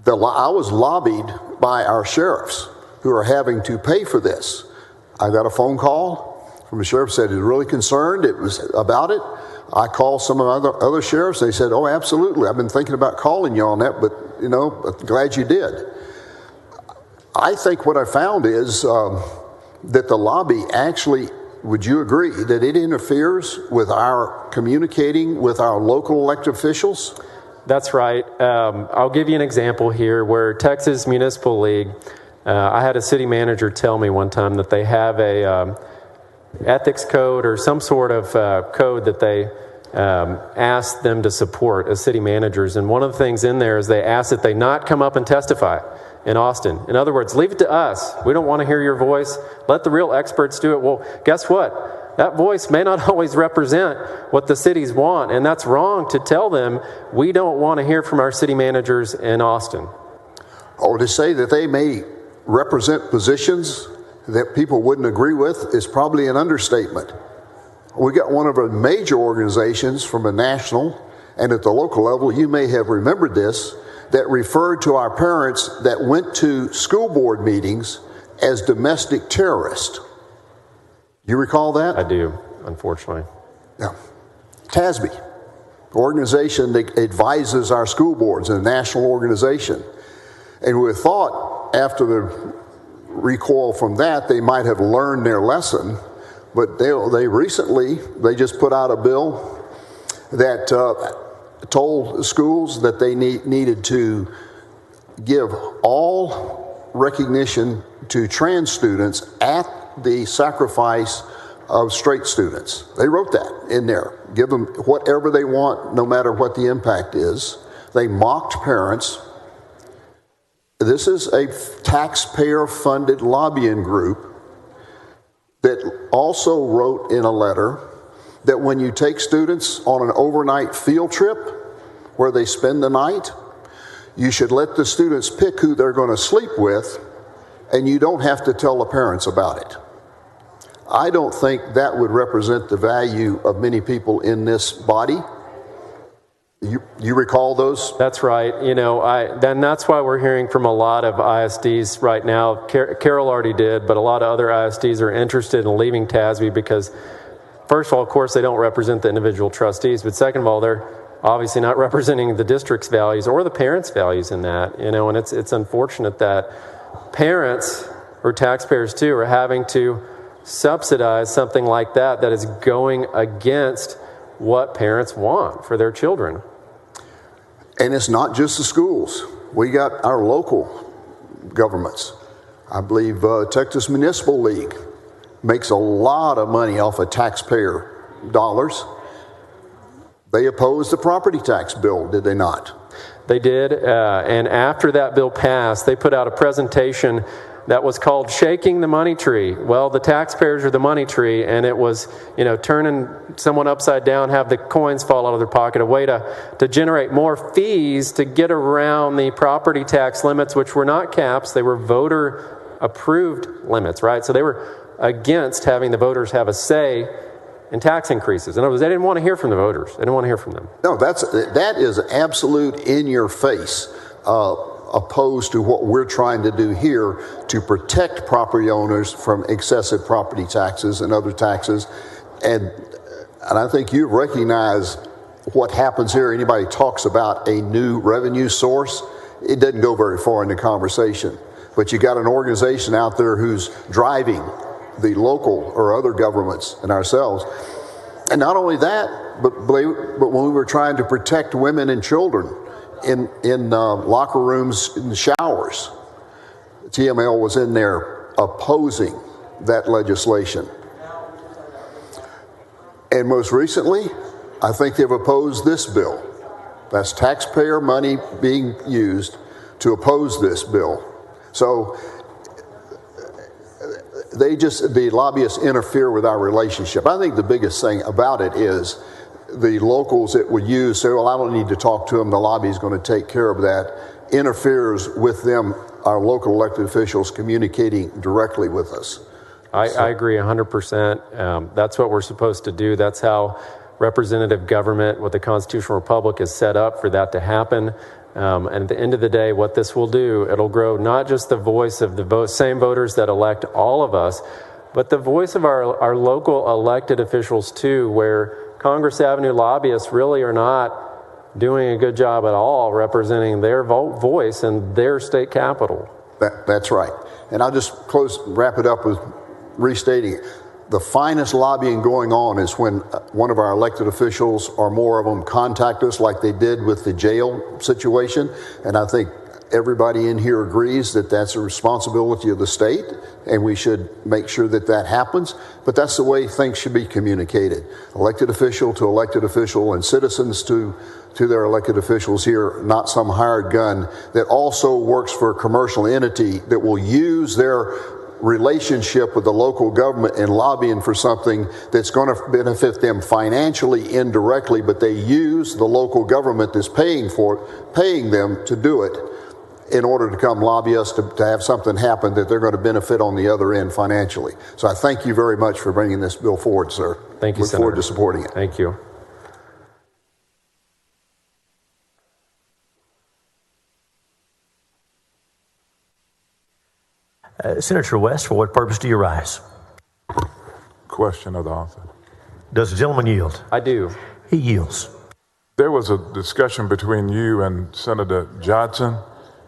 I was lobbied by our sheriffs who are having to pay for this. I got a phone call from a sheriff, said he was really concerned. It was about it. I called some of other sheriffs. They said, oh, absolutely. I've been thinking about calling you on that, but, glad you did. I think what I found is that the lobby actually, would you agree, that it interferes with our communicating with our local elected officials? That's right. I'll give you an example here where Texas Municipal League, I had a city manager tell me one time that they have a ethics code or some sort of code that they ask them to support as city managers. And one of the things in there is they ask that they not come up and testify in Austin. In other words, leave it to us. We don't want to hear your voice. Let the real experts do it. Well, guess what? That voice may not always represent what the cities want, and that's wrong to tell them we don't want to hear from our city managers in Austin. Or to say that they may represent positions that people wouldn't agree with is probably an understatement. We got one of our major organizations from a national and at the local level, you may have remembered this, that referred to our parents that went to school board meetings as domestic terrorists. You recall that? I do, unfortunately. Yeah. TASB, organization that advises our school boards, a national organization. And we thought after the recoil from that, they might have learned their lesson, but they recently just put out a bill that told schools that they needed to give all recognition to trans students at the sacrifice of straight students. They wrote that in there. Give them whatever they want, no matter what the impact is. They mocked parents. This is a taxpayer-funded lobbying group that also wrote in a letter that when you take students on an overnight field trip where they spend the night, you should let the students pick who they're going to sleep with, and you don't have to tell the parents about it. I don't think that would represent the value of many people in this body. You recall those? That's right. Then that's why we're hearing from a lot of ISDs right now. Carol already did, but a lot of other ISDs are interested in leaving TASB because, first of all, of course, they don't represent the individual trustees, but second of all, they're obviously not representing the district's values or the parents' values in that. And it's unfortunate that parents or taxpayers too are having to subsidize something like that is going against what parents want for their children. And it's not just the schools. We got our local governments. I believe Texas Municipal League makes a lot of money off of taxpayer dollars. They opposed the property tax bill, did they not? They did, and after that bill passed, they put out a presentation that was called Shaking the Money Tree. Well, the taxpayers are the money tree, and it was, turning someone upside down, have the coins fall out of their pocket, a way to generate more fees to get around the property tax limits, which were not caps, they were voter-approved limits, right? So they were against having the voters have a say in tax increases. In other words, they didn't want to hear from the voters. They didn't want to hear from them. No, that is absolute in your face, opposed to what we're trying to do here to protect property owners from excessive property taxes and other taxes. And I think you recognize what happens here. Anybody talks about a new revenue source, it doesn't go very far in the conversation. But you got an organization out there who's driving the local or other governments and ourselves. And not only that, but when we were trying to protect women and children in locker rooms, in the showers, TML was in there opposing that legislation. And most recently, I think they've opposed this bill. That's taxpayer money being used to oppose this bill. So the lobbyists interfere with our relationship. I think the biggest thing about it is the locals that would say, well, I don't need to talk to them, the lobby is going to take care of that, interferes with them, our local elected officials communicating directly with us. I agree 100%. That's what we're supposed to do. That's how representative government with the constitutional republic is set up for that to happen. And at the end of the day, what this will do, it'll grow not just the voice of the same voters that elect all of us, but the voice of our local elected officials too, where Congress Avenue lobbyists really are not doing a good job at all representing their voice in their state capital. That's right. And I'll just wrap it up with restating it. The finest lobbying going on is when one of our elected officials or more of them contact us like they did with the jail situation. And I think everybody in here agrees that that's a responsibility of the state and we should make sure that that happens. But that's the way things should be communicated. Elected official to elected official and citizens to their elected officials here, not some hired gun that also works for a commercial entity that will use their relationship with the local government and lobbying for something that's going to benefit them financially indirectly, but they use the local government that's paying them to do it in order to come lobby us to have something happen that they're going to benefit on the other end financially. So I thank you very much for bringing this bill forward, sir. Thank you, Look forward to supporting it. Thank you. Senator West, for what purpose do you rise? Question of the author. Does the gentleman yield? I do. He yields. There was a discussion between you and Senator Johnson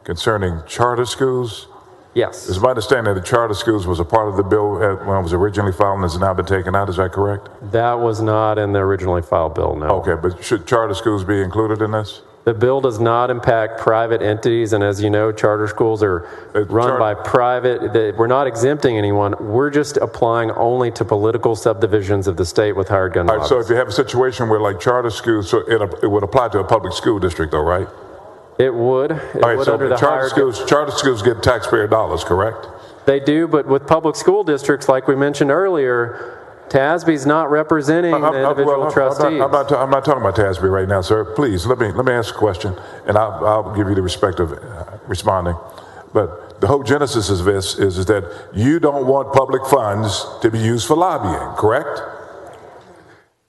concerning charter schools. Yes. It's my understanding that the charter schools was a part of the bill when it was originally filed and has now been taken out. Is that correct? That was not in the originally filed bill, no. Okay, but should charter schools be included in this? The bill does not impact private entities, and as you know, charter schools are run by private. We're not exempting anyone. We're just applying only to political subdivisions of the state with hired gun laws. All right, so if you have a situation where like charter schools, so it would apply to a public school district though, right? It would. It All right, would so under the charter higher. schools get taxpayer dollars, correct? They do, but with public school districts, like we mentioned earlier, TASB's not representing the individual trustees. I'm not talking about TASB right now, sir. Please, let me ask a question, and I'll give you the respect of responding. But the whole genesis of this is that you don't want public funds to be used for lobbying, correct?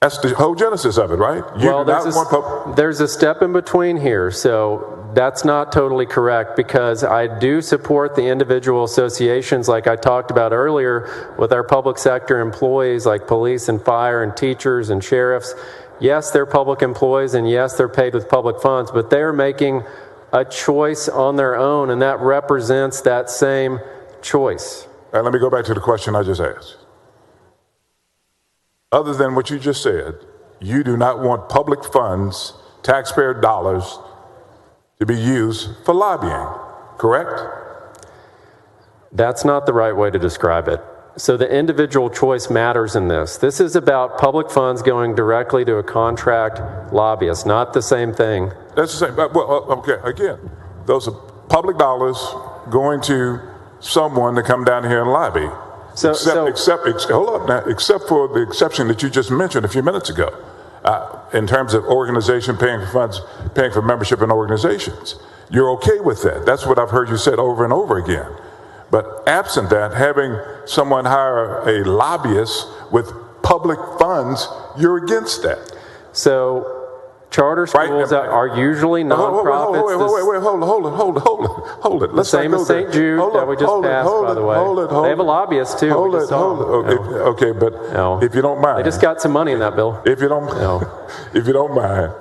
That's the whole genesis of it, right? You Well, do not want there's a step in between here, so that's not totally correct, because I do support the individual associations like I talked about earlier with our public sector employees like police and fire and teachers and sheriffs. Yes, they're public employees, and yes, they're paid with public funds, but they're making a choice on their own, and that represents that same choice. Let me go back to the question I just asked. Other than what you just said, you do not want public funds, taxpayer dollars, to be used for lobbying, correct? That's not the right way to describe it. So the individual choice matters in this. This is about public funds going directly to a contract lobbyist, not the same thing. That's the same. Well, okay, again, those are public dollars going to someone to come down here and lobby. Hold up now, except for the exception that you just mentioned a few minutes ago, in terms of organization paying for funds, paying for membership in organizations. You're okay with that. That's what I've heard you said over and over again. But absent that, having someone hire a lobbyist with public funds, you're against that. So charter schools are usually nonprofits. Hold it. Let's same as St. Jude that we just passed, by the way. They have a lobbyist too. Okay, but if you don't mind, they just got some money in that bill. If you don't mind,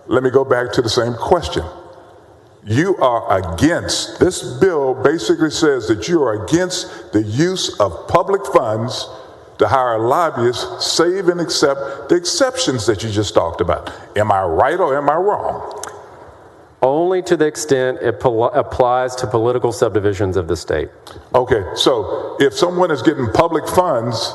let me go back to the same question. You are against, this bill basically says that you are against the use of public funds to hire lobbyists, save and accept the exceptions that you just talked about. Am I right or am I wrong? Only to the extent it applies to political subdivisions of the state. Okay, so if someone is getting public funds,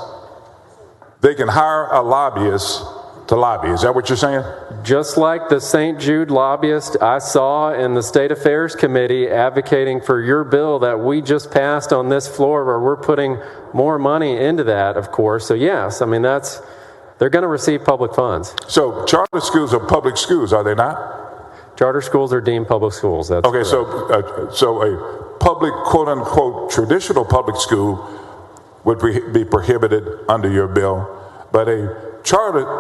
they can hire a lobbyist to lobby. Is that what you're saying? Just like the St. Jude lobbyist I saw in the State Affairs Committee advocating for your bill that we just passed on this floor, where we're putting more money into that, of course. So yes, I mean, they're going to receive public funds. So charter schools are public schools, are they not? Charter schools are deemed public schools. That's okay. Correct. So a public, quote unquote, traditional public school would be prohibited under your bill, but a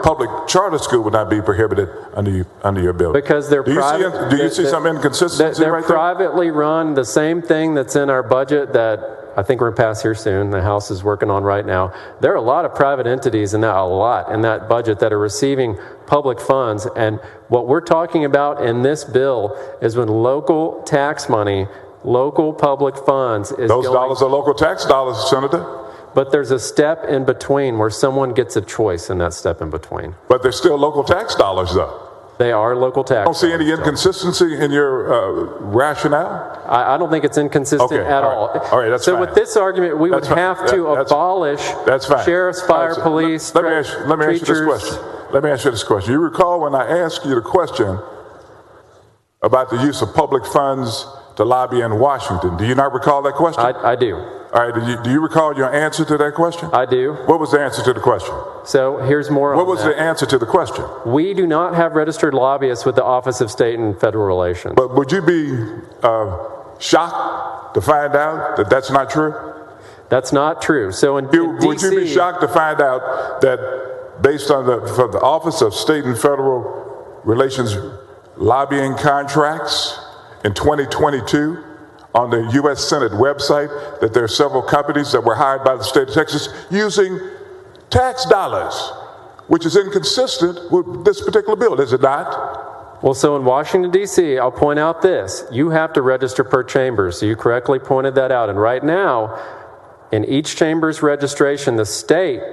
public charter school would not be prohibited under your bill. Because they're private. Do you see some inconsistency they're right there? privately run. The same thing that's in our budget that I think we're going to pass here soon, the House is working on right now. There are a lot of private entities in that budget that are receiving public funds. And what we're talking about in this bill is when local tax money, local public funds is those dollars are local tax dollars, Senator. But there's a step in between where someone gets a choice in that step in between. But they're still local tax dollars, though. They are local tax. I don't see any inconsistency in your rationale. I don't think it's inconsistent at all. All right, that's so fine. With this argument, we would have to abolish sheriffs, fire, police, let me ask you this question. Let me ask you this question. You recall when I asked you the question about the use of public funds to lobby in Washington? Do you not recall that question? I do. All right, do you recall your answer to that question? I do. What was the answer to the question? So here's more. What was the answer to the question? We do not have registered lobbyists with the Office of State and Federal Relations. But would you be shocked to find out that that's not true? That's not true. So in DC, would you be shocked to find out that based on from the Office of State and Federal Relations lobbying contracts in 2022, on the U.S. Senate website, that there are several companies that were hired by the state of Texas using tax dollars, which is inconsistent with this particular bill, is it not? Well, so in Washington, D.C., I'll point out this. You have to register per chamber, so you correctly pointed that out. And right now, in each chamber's registration, the state,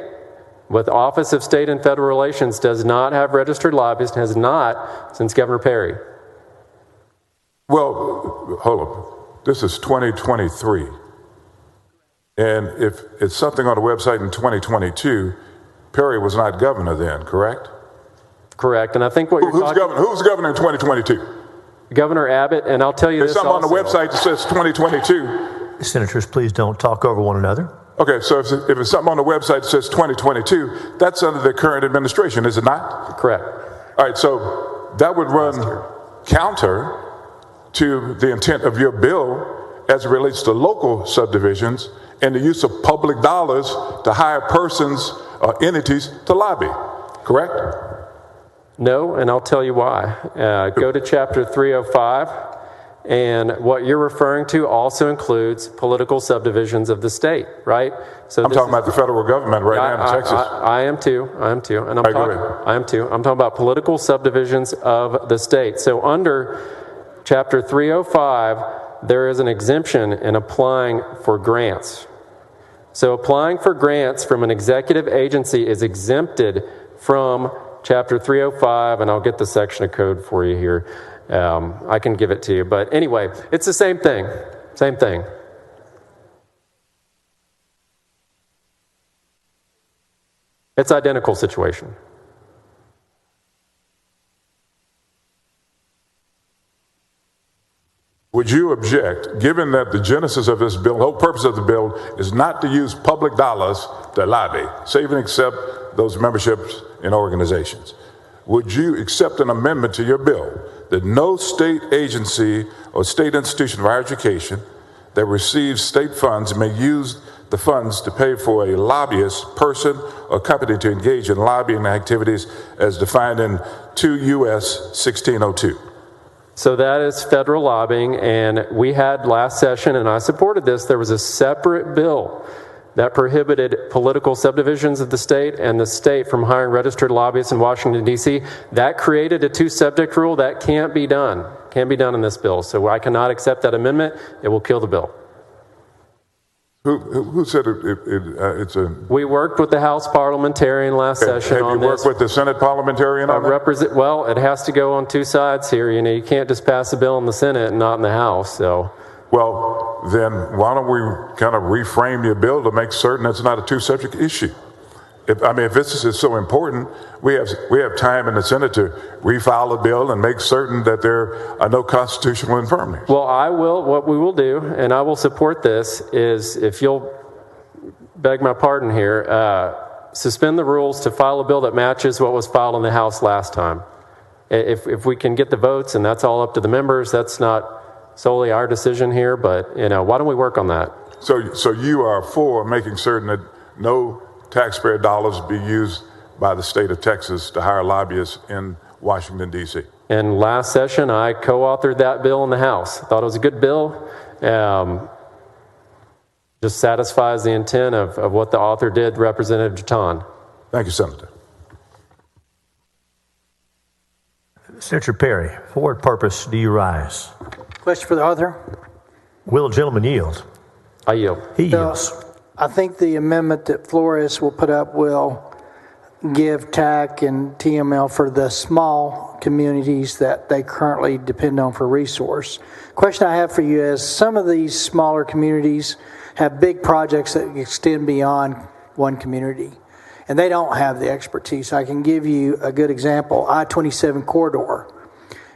with Office of State and Federal Relations, does not have registered lobbyists, has not since Governor Perry. Well, hold on. This is 2023. And if it's something on the website in 2022, Perry was not governor then, correct? Correct. And I think what you're talking about... Who's governor in 2022? Governor Abbott, and I'll tell you There's this something on the also. website that says 2022. Senators, please don't talk over one another. Okay, so if it's something on the website that says 2022, that's under the current administration, is it not? Correct. All right, so that would run counter to the intent of your bill as it relates to local subdivisions and the use of public dollars to hire persons or entities to lobby, correct? No, and I'll tell you why. Go to chapter 305, and what you're referring to also includes political subdivisions of the state, right? So I'm talking about the federal government right now in Texas. I am too, and Right, go ahead. I am too. I'm talking about political subdivisions of the state. So under chapter 305, there is an exemption in applying for grants. So applying for grants from an executive agency is exempted from chapter 305, and I'll get the section of code for you here. I can give it to you. But anyway, it's the same thing. Same thing. It's identical situation. Would you object, given that the genesis of this bill, the whole purpose of the bill is not to use public dollars to lobby, save and accept those memberships in organizations? Would you accept an amendment to your bill that no state agency or state institution of higher education that receives state funds may use the funds to pay for a lobbyist, person, or company to engage in lobbying activities as defined in 2 U.S. 1602? So that is federal lobbying, and we had last session, and I supported this, there was a separate bill that prohibited political subdivisions of the state and the state from hiring registered lobbyists in Washington, D.C. That created a two-subject rule. That can't be done. Can't be done in this bill. So I cannot accept that amendment. It will kill the bill. Who said it's a... We worked with the House parliamentarian last session on this. Have you worked with the Senate parliamentarian on that? Well, it has to go on two sides here. You know, you can't just pass a bill in the Senate and not in the House, so... Well, then why don't we kind of reframe your bill to make certain it's not a two-subject issue? If this is so important, we have time in the Senate to refile a bill and make certain that there are no constitutional infirmities. Well, what we will do, and I will support this, is if you'll beg my pardon here, suspend the rules to file a bill that matches what was filed in the House last time. If we can get the votes, and that's all up to the members, that's not solely our decision here, but why don't we work on that? So you are for making certain that no taxpayer dollars be used by the state of Texas to hire lobbyists in Washington, D.C. And last session, I co-authored that bill in the House. I thought it was a good bill. Just satisfies the intent of what the author did, Representative Jatan. Thank you, Senator. Senator Perry, for what purpose do you rise? Question for the author. Will the gentleman yield? I yield. He yields. I think the amendment that Flores will put up will give TAC and TML for the small communities that they currently depend on for resource. Question I have for you is, some of these smaller communities have big projects that extend beyond one community, and they don't have the expertise. I can give you a good example. I-27 corridor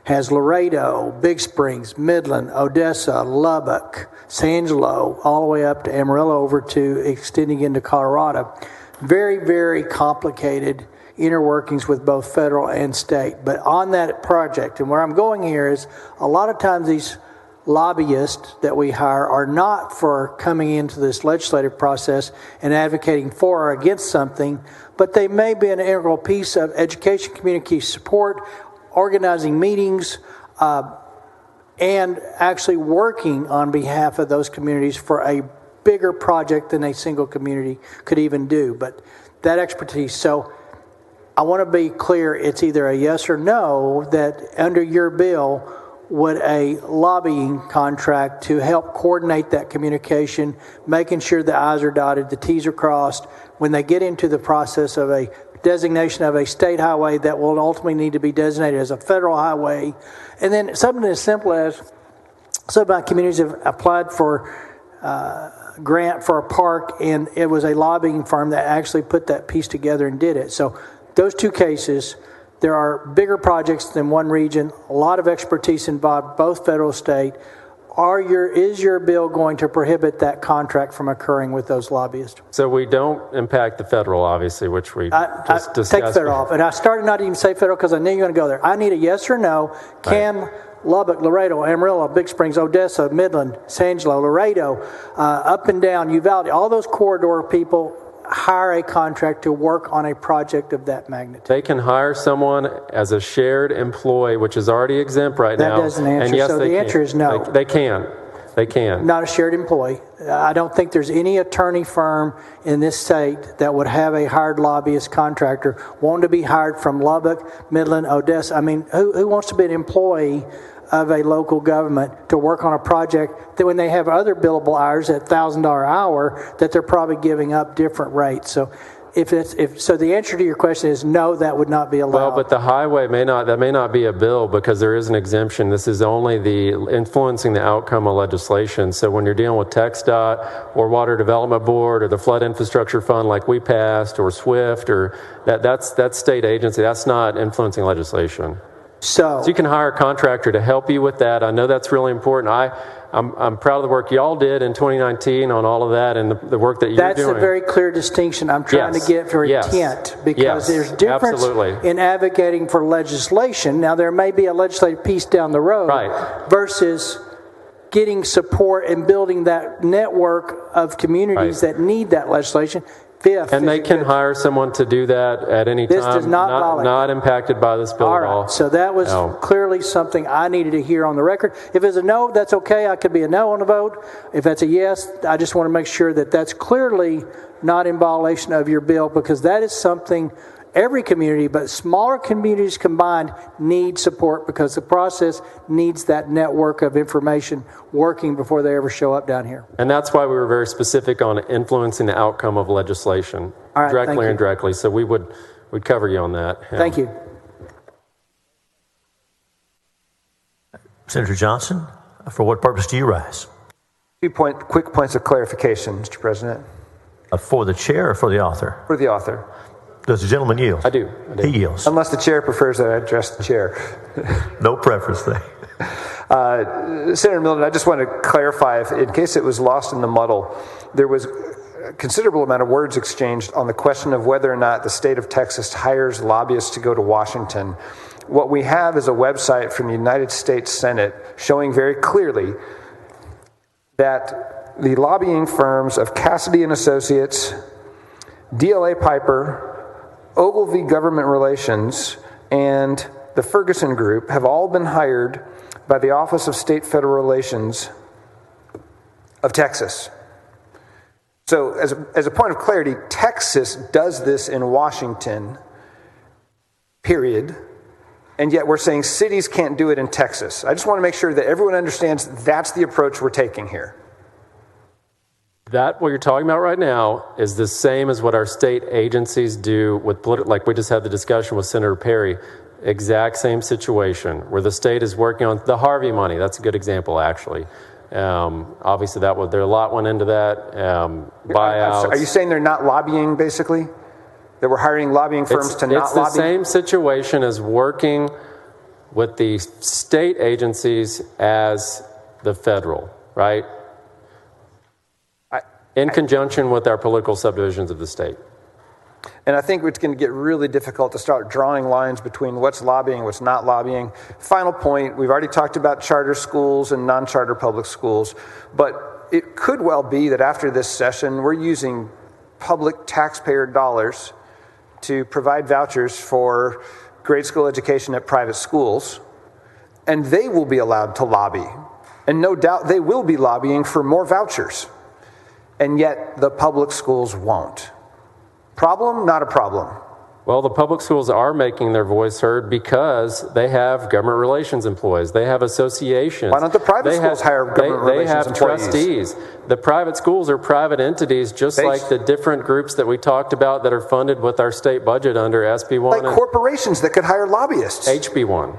has Laredo, Big Springs, Midland, Odessa, Lubbock, San Angelo, all the way up to Amarillo over to extending into Colorado. Very, very complicated inner workings with both federal and state. But on that project, and where I'm going here is, a lot of times these lobbyists that we hire are not for coming into this legislative process and advocating for or against something, but they may be an integral piece of education, community support, organizing meetings, and actually working on behalf of those communities for a bigger project than a single community could even do. But that expertise. So I want to be clear, it's either a yes or no, that under your bill, would a lobbying contract to help coordinate that communication, making sure the I's are dotted, the T's are crossed, when they get into the process of a designation of a state highway that will ultimately need to be designated as a federal highway. And then something as simple as, some of my communities have applied for grant for a park, and it was a lobbying firm that actually put that piece together and did it. So those two cases, There are bigger projects than one region, a lot of expertise involved, both federal and state. Is your bill going to prohibit that contract from occurring with those lobbyists? So we don't impact the federal, obviously, which we just discussed. Take federal off. And I started not even say federal because I knew you were going to go there. I need a yes or no. Can Lubbock, Laredo, Amarillo, Big Springs, Odessa, Midland, San Angelo, Laredo, up and down, Uvalde, all those corridor people hire a contract to work on a project of that magnitude? They can hire someone as a shared employee, which is already exempt right now. That doesn't answer. And yes, so the answer is no. They can. They can. Not a shared employee. I don't think there's any attorney firm in this state that would have a hired lobbyist contractor wanting to be hired from Lubbock, Midland, Odessa. I mean, who wants to be an employee of a local government to work on a project that when they have other billable hours at $1,000 hour that they're probably giving up different rates? So so the answer to your question is no, that would not be allowed. Well, but the highway may not be a bill because there is an exemption. This is only the influencing the outcome of legislation. So when you're dealing with TxDOT or Water Development Board or the Flood Infrastructure Fund like we passed or SWIFT or that's state agency, that's not influencing legislation. So you can hire a contractor to help you with that. I know that's really important. I'm proud of the work y'all did in 2019 on all of that and the work that you're doing. That's a very clear distinction I'm trying to get for intent because there's difference in advocating for legislation. Now, there may be a legislative piece down the road versus getting support and building that network of communities that need that legislation. And they can hire someone to do that at any time. This does not impacted by this bill at all. So that was clearly something I needed to hear on the record. If it's a no, that's okay. I could be a no on the vote. If that's a yes, I just want to make sure that that's clearly not in violation of your bill because that is something every community, but smaller communities combined, need support because the process needs that network of information working before they ever show up down here. And that's why we were very specific on influencing the outcome of legislation, directly or indirectly. So we'd cover you on that. Yeah. Thank you. Senator Johnson, for what purpose do you rise? 2 quick points of clarification, Mr. President. For the chair or for the author? For the author. Does the gentleman yield? I do. He yields. Unless the chair prefers that I address the chair. No preference there. Senator Middleton, I just want to clarify, in case it was lost in the muddle, there was a considerable amount of words exchanged on the question of whether or not the state of Texas hires lobbyists to go to Washington. What we have is a website from the United States Senate showing very clearly that the lobbying firms of Cassidy and Associates, DLA Piper, Ogilvy Government Relations, and the Ferguson Group have all been hired by the Office of State Federal Relations of Texas. So as a point of clarity, Texas does this in Washington, period, and yet we're saying cities can't do it in Texas. I just want to make sure that everyone understands that's the approach we're taking here. That, what you're talking about right now, is the same as what our state agencies do with like we just had the discussion with Senator Perry. Exact same situation where the state is working on the Harvey money. That's a good example, actually. Obviously, there a lot went into that. Buyouts. Are you saying they're not lobbying, basically? That we're hiring lobbying firms to not lobby? It's the same situation as working with the state agencies as the federal, right? In conjunction with our political subdivisions of the state. And I think it's going to get really difficult to start drawing lines between what's lobbying, what's not lobbying. Final point, we've already talked about charter schools and non-charter public schools, but it could well be that after this session, we're using public taxpayer dollars to provide vouchers for grade school education at private schools, and they will be allowed to lobby. And no doubt they will be lobbying for more vouchers. And yet the public schools won't. Problem? Not a problem. Well, the public schools are making their voice heard because they have government relations employees. They have associations. Why don't the private schools hire government relations employees? They have trustees. The private schools are private entities, just like the different groups that we talked about that are funded with our state budget under SB1. Like corporations that could hire lobbyists. HB1.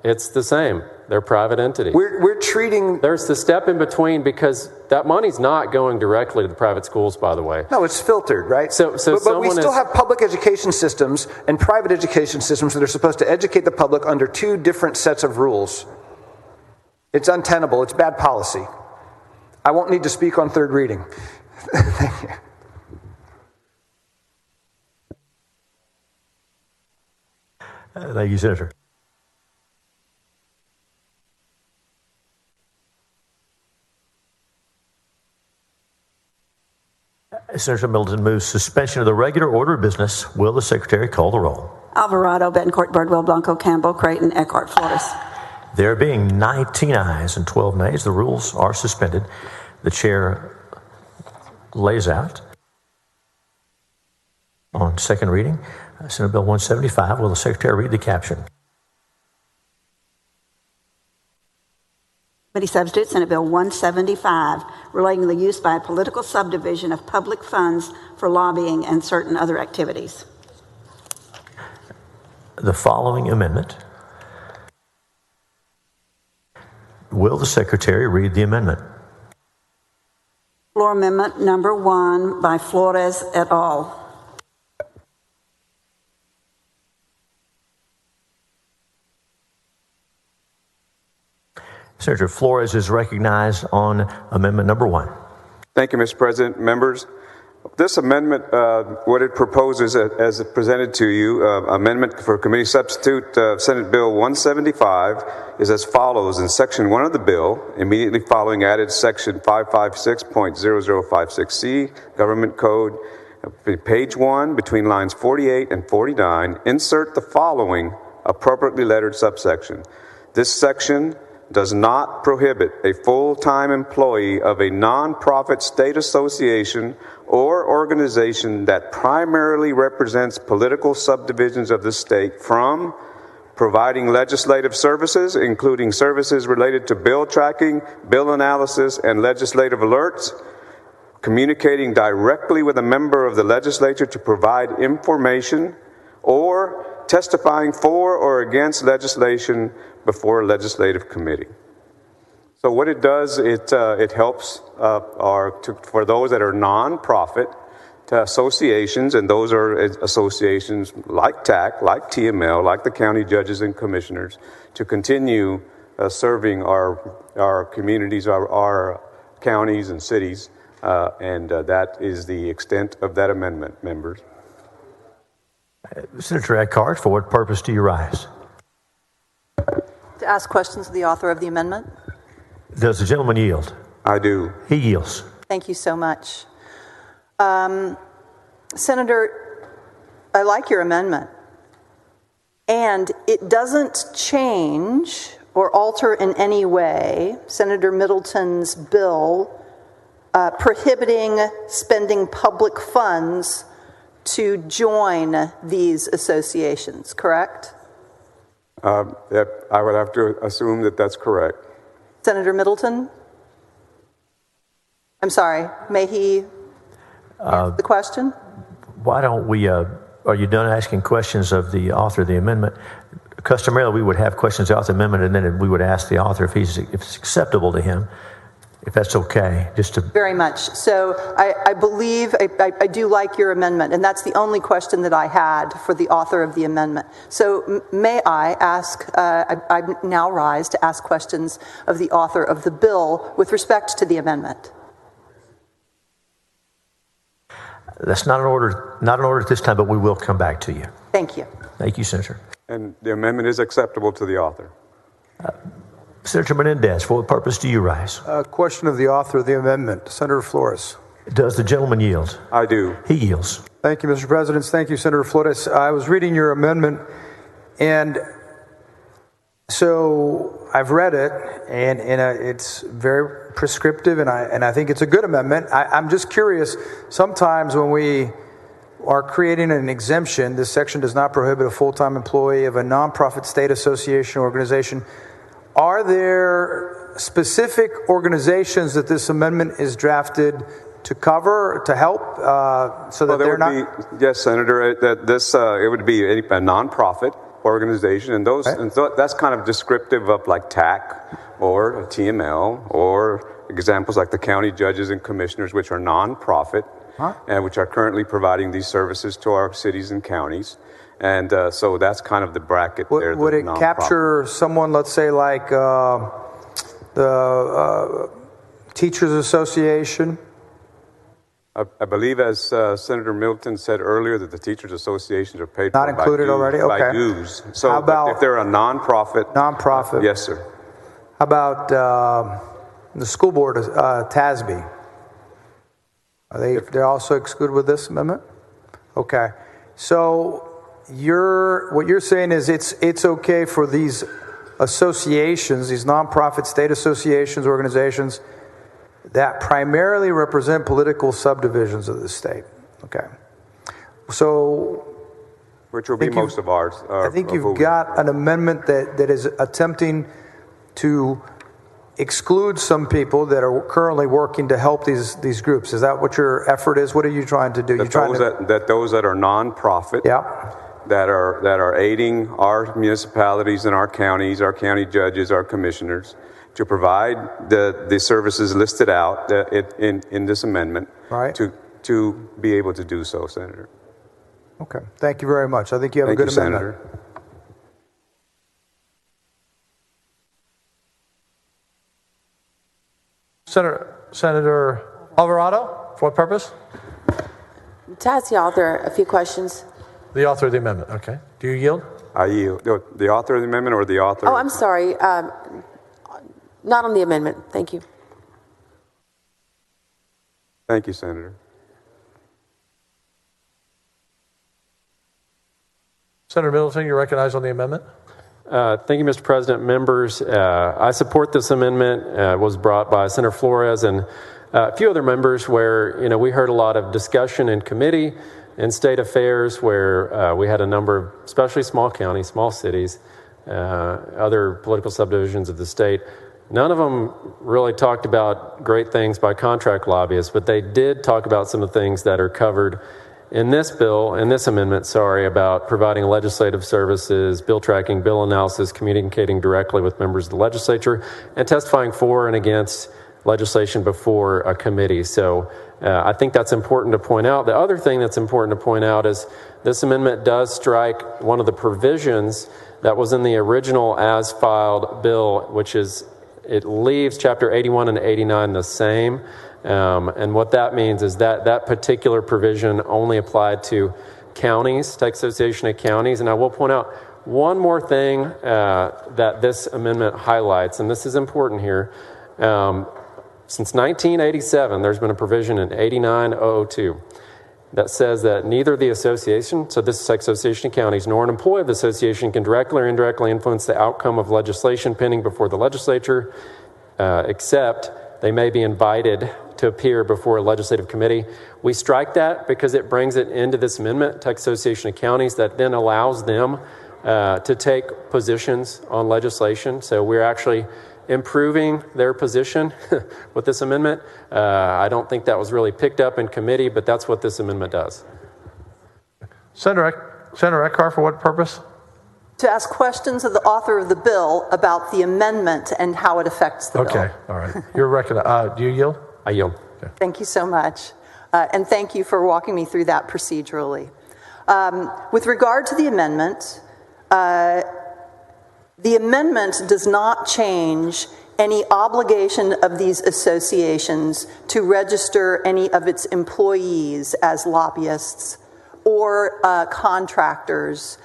It's the same. They're private entities. We're treating... There's the step in between because that money's not going directly to the private schools, by the way. No, it's filtered, right? So but we someone still is- have public education systems and private education systems that are supposed to educate the public under two different sets of rules. It's untenable. It's bad policy. I won't need to speak on third reading. Thank you. Thank you, Senator. Senator Middleton moves suspension of the regular order of business. Will the secretary call the roll? Alvarado, Betancourt, Birdwell, Blanco, Campbell, Creighton, Eckhart, Flores. There being 19 ayes and 12 nays, the rules are suspended. The chair lays out on second reading Senate Bill 175. Will the secretary read the caption? Committee substitute, Senate Bill 175, relating to the use by a political subdivision of public funds for lobbying and certain other activities. The following amendment. Will the secretary read the amendment? Floor amendment number 1 by Flores et al. Senator Flores is recognized on amendment number 1. Thank you, Mr. President. Members, this amendment, what it proposes as it presented to you, amendment for committee substitute Senate Bill 175 is as follows. In section 1 of the bill, immediately following added section 556.0056C, Government Code, page 1, between lines 48 and 49, insert the following appropriately lettered subsection. This section does not prohibit a full-time employee of a nonprofit state association or organization that primarily represents political subdivisions of the state from providing legislative services, including services related to bill tracking, bill analysis, and legislative alerts, communicating directly with a member of the legislature to provide information, or testifying for or against legislation before a legislative committee. So what it does, it helps for those that are nonprofit to associations, and those are associations like TAC, like TML, like the county judges and commissioners, to continue serving our communities, our counties and cities, and that is the extent of that amendment, members. Senator Eckhart, for what purpose do you rise? To ask questions of the author of the amendment. Does the gentleman yield? I do. He yields. Thank you so much. Senator, I like your amendment. And it doesn't change or alter in any way Senator Middleton's bill prohibiting spending public funds to join these associations, correct? Yep, I would have to assume that that's correct. Senator Middleton? I'm sorry, may he answer the question? Why don't we, are you done asking questions of the author of the amendment? Customarily, we would have questions of the author of the amendment, and then we would ask the author if it's acceptable to him, if that's okay, just to... Very much. So I believe, I do like your amendment, and that's the only question that I had for the author of the amendment. So may I ask, I now rise to ask questions of the author of the bill with respect to the amendment. That's not an order at this time, but we will come back to you. Thank you. Thank you, Senator. And the amendment is acceptable to the author. Senator Menendez, for what purpose do you rise? Question of the author of the amendment, Senator Flores. Does the gentleman yield? I do. He yields. Thank you, Mr. President. Thank you, Senator Flores. I was reading your amendment, and so I've read it, and it's very prescriptive, and I think it's a good amendment. I'm just curious, sometimes when we are creating an exemption, this section does not prohibit a full-time employee of a nonprofit state association or organization. Are there specific organizations that this amendment is drafted to cover, to help, so that they're not? Yes, Senator. It would be a nonprofit organization, and those, and so that's kind of descriptive of like TAC or TML or examples like the county judges and commissioners, which are nonprofit, and which are currently providing these services to our cities and counties. And so that's kind of the bracket there. Would it capture someone, let's say, like the Teachers Association? I believe, as Senator Middleton said earlier, that the teachers' associations are paid Not for included already? Okay. by dues. So How about if they're a nonprofit? Nonprofit. Yes, sir. How about the school board, TASB? They're also excluded with this amendment? Okay. So what you're saying is it's okay for these associations, these nonprofit state associations, organizations that primarily represent political subdivisions of the state. Okay. So which will be most of ours. I think you've got an amendment that is attempting to exclude some people that are currently working to help these groups. Is that what your effort is? What are you trying to do? That those that are nonprofit, yeah, that are aiding our municipalities and our counties, our county judges, our commissioners, to provide the services listed out in this amendment, right, to be able to do so, Senator. Okay. Thank you very much. I think you have a good amendment. Senator. Senator Alvarado, for what purpose? To ask the author a few questions. The author of the amendment, okay. Do you yield? I yield. The author of the amendment or the author? Oh, I'm sorry. Not on the amendment. Thank you. Thank you, Senator. Senator Middleton, you're recognized on the amendment. Thank you, Mr. President. Members, I support this amendment. It was brought by Senator Flores and a few other members where, we heard a lot of discussion in committee and state affairs where we had a number of, especially small counties, small cities, other political subdivisions of the state. None of them really talked about great things by contract lobbyists, but they did talk about some of the things that are covered in this amendment, about providing legislative services, bill tracking, bill analysis, communicating directly with members of the legislature, and testifying for and against legislation before a committee. So I think that's important to point out. The other thing that's important to point out is this amendment does strike one of the provisions that was in the original as filed bill, which is it leaves Chapter 81 and 89 the same. And what that means is that particular provision only applied to counties, Texas Association of Counties. And I will point out one more thing that this amendment highlights, and this is important here. Since 1987, there's been a provision in 89-002 that says that neither the association, so this is Texas Association of Counties, nor an employee of the association can directly or indirectly influence the outcome of legislation pending before the legislature, except they may be invited to appear before a legislative committee. We strike that because it brings it into this amendment, Texas Association of Counties, that then allows them to take positions on legislation. So we're actually improving their position with this amendment. I don't think that was really picked up in committee, but that's what this amendment does. Senator Eckhart, for what purpose? To ask questions of the author of the bill about the amendment and how it affects the bill. Okay, all right. You're recognized. Do you yield? I yield. Okay. Thank you so much. And thank you for walking me through that procedurally. With regard to the amendment does not change any obligation of these associations to register any of its employees as lobbyists or contractors,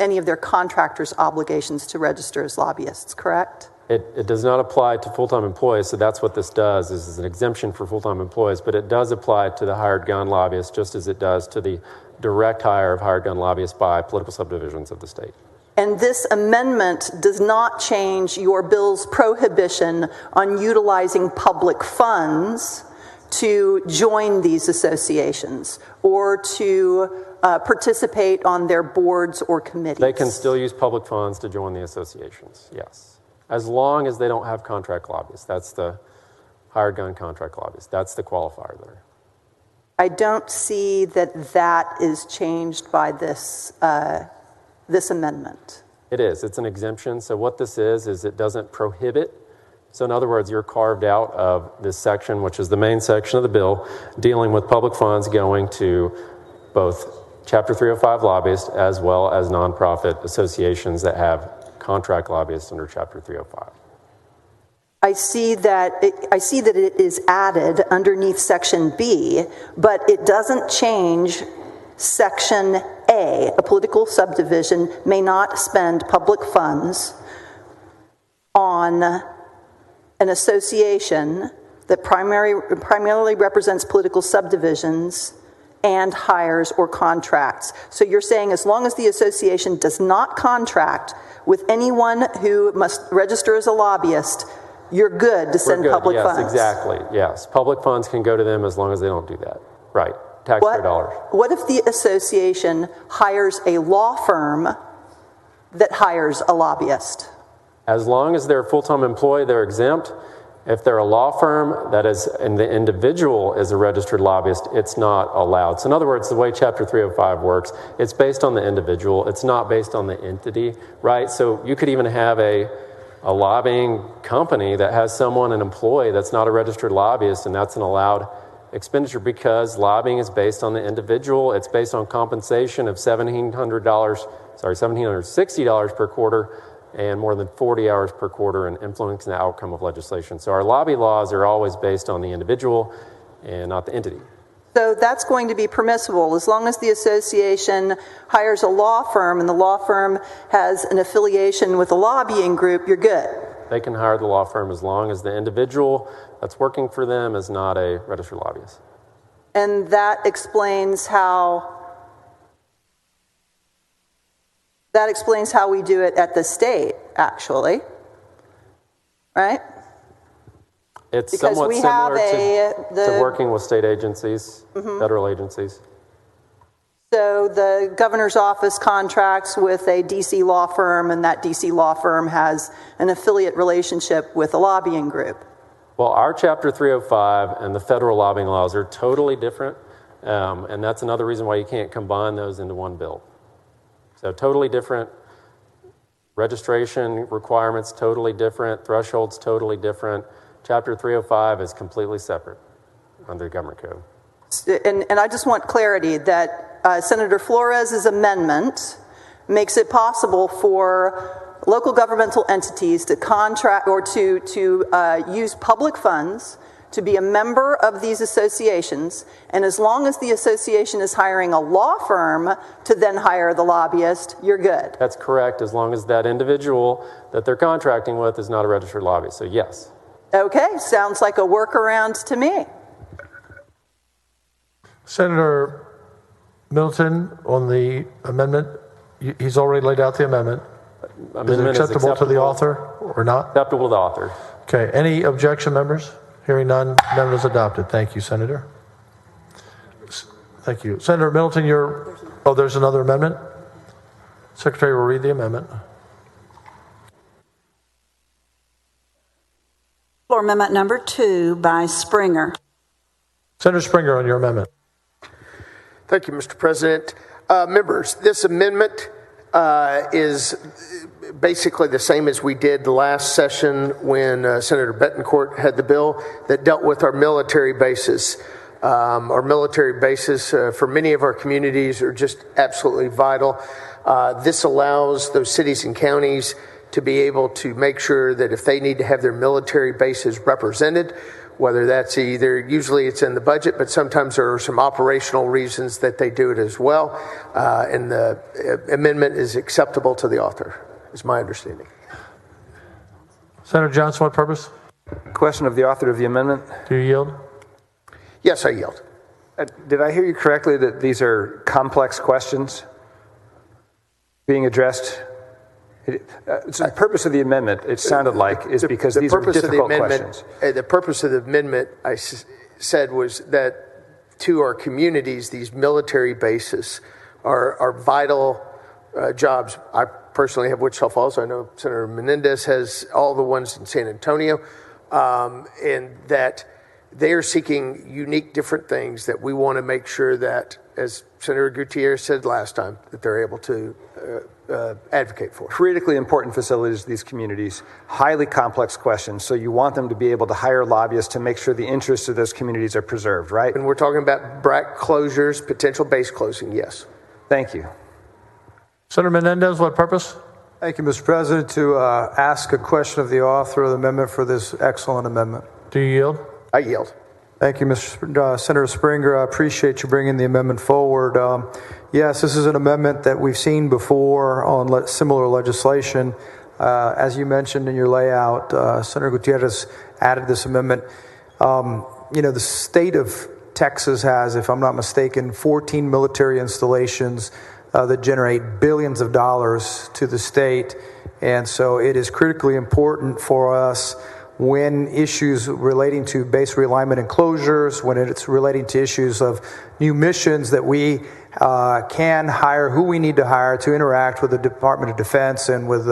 any of their contractors' obligations to register as lobbyists, correct? It does not apply to full-time employees, so that's what this does, is an exemption for full-time employees, but it does apply to the hired gun lobbyists just as it does to the direct hire of hired gun lobbyists by political subdivisions of the state. And this amendment does not change your bill's prohibition on utilizing public funds to join these associations or to participate on their boards or committees. They can still use public funds to join the associations, yes. As long as they don't have contract lobbyists. That's the hired gun contract lobbyists. That's the qualifier there. I don't see that is changed by this amendment. It is. It's an exemption. So what this is it doesn't prohibit So in other words, you're carved out of this section, which is the main section of the bill, dealing with public funds going to both Chapter 305 lobbyists as well as nonprofit associations that have contract lobbyists under Chapter 305. I see that it is added underneath Section B, but it doesn't change Section A. A political subdivision may not spend public funds on an association that primarily represents political subdivisions and hires or contracts. So you're saying as long as the association does not contract with anyone who must register as a lobbyist, you're good to send public funds? Yes, exactly, yes. Public funds can go to them as long as they don't do that. Right, taxpayer dollars. What if the association hires a law firm that hires a lobbyist? As long as they're a full-time employee, they're exempt. If they're a law firm that is, and the individual is a registered lobbyist, it's not allowed. So in other words, the way Chapter 305 works, it's based on the individual. It's not based on the entity, right? So you could even have a lobbying company that has someone, an employee that's not a registered lobbyist, and that's an allowed expenditure because lobbying is based on the individual. It's based on compensation of $1,760 per quarter and more than 40 hours per quarter in influencing the outcome of legislation. So our lobby laws are always based on the individual and not the entity. So that's going to be permissible as long as the association hires a law firm and the law firm has an affiliation with a lobbying group, you're good. They can hire the law firm as long as the individual that's working for them is not a registered lobbyist. And that explains how we do it at the state, actually, right? It's because somewhat we similar have to working with state agencies, federal agencies. So the governor's office contracts with a DC law firm, and that DC law firm has an affiliate relationship with a lobbying group. Well, our Chapter 305 and the federal lobbying laws are totally different, and that's another reason why you can't combine those into one bill. So totally different. Registration requirements totally different. Thresholds totally different. Chapter 305 is completely separate under the government code. And I just want clarity that Senator Flores' amendment makes it possible for local governmental entities to contract or to use public funds to be a member of these associations, and as long as the association is hiring a law firm to then hire the lobbyist, you're good. That's correct, as long as that individual that they're contracting with is not a registered lobbyist, so yes. Okay, sounds like a workaround to me. Senator Middleton, on the amendment, he's already laid out the amendment. Is it acceptable to the author or not? Acceptable to the author. Okay, any objection, members? Hearing none, amendment is adopted. Thank you, Senator. Thank you. Senator Middleton, there's another amendment? Secretary will read the amendment. Floor amendment number 2 by Springer. Senator Springer on your amendment. Thank you, Mr. President. Members, this amendment is basically the same as we did the last session when Senator Betancourt had the bill that dealt with our military bases. Our military bases for many of our communities are just absolutely vital. This allows those cities and counties to be able to make sure that if they need to have their military bases represented, whether that's usually it's in the budget, but sometimes there are some operational reasons that they do it as well. And the amendment is acceptable to the author, is my understanding. Senator Johnson, what purpose? Question of the author of the amendment. Do you yield? Yes, I yield. Did I hear you correctly that these are complex questions being addressed? So the purpose of the amendment, it sounded like, is because these are difficult questions. The purpose of the amendment, I said, was that to our communities, these military bases are vital jobs. I personally have Wichita Falls. I know Senator Menendez has all the ones in San Antonio, and that they are seeking unique, different things that we want to make sure that, as Senator Gutierrez said last time, that they're able to advocate for. Critically important facilities to these communities, highly complex questions, so you want them to be able to hire lobbyists to make sure the interests of those communities are preserved, right? And we're talking about BRAC closures, potential base closing, yes. Thank you. Senator Menendez, what purpose? Thank you, Mr. President, to ask a question of the author of the amendment for this excellent amendment. Do you yield? I yield. Thank you, Senator Springer. I appreciate you bringing the amendment forward. Yes, this is an amendment that we've seen before on similar legislation. As you mentioned in your layout, Senator Gutierrez added this amendment. The state of Texas has, if I'm not mistaken, 14 military installations that generate billions of dollars to the state. And so it is critically important for us when issues relating to base realignment and closures, when it's relating to issues of new missions, that we can hire who we need to hire to interact with the Department of Defense and with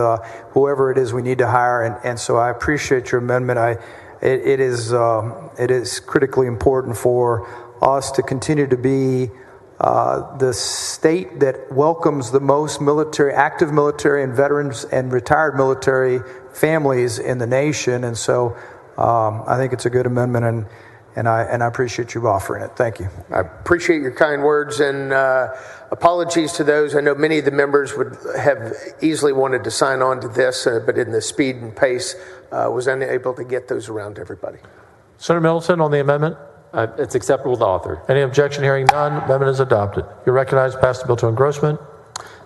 whoever it is we need to hire. And so I appreciate your amendment. It is critically important for us to continue to be the state that welcomes the most active military and veterans and retired military families in the nation. And so I think it's a good amendment, and I appreciate you offering it. Thank you. I appreciate your kind words, and apologies to those. I know many of the members would have easily wanted to sign on to this, but in the speed and pace, was unable to get those around to everybody. Senator Middleton on the amendment. It's acceptable to the author. Any objection? Hearing none, amendment is adopted. You're recognized to pass the bill to engrossment.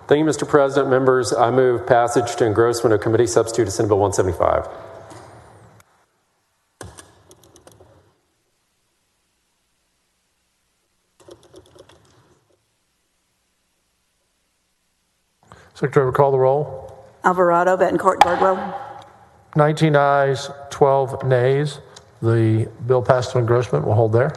Thank you, Mr. President. Members, I move passage to engrossment of committee substitute to Senate Bill 175. Secretary, recall the roll. Alvarado, Betancourt, Gardwell. 19 ayes, 12 nays. The bill passed to engrossment. We'll hold there.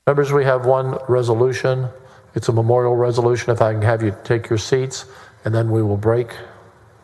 Members, we have one resolution. It's a memorial resolution. If I can have you take your seats, and then we will break.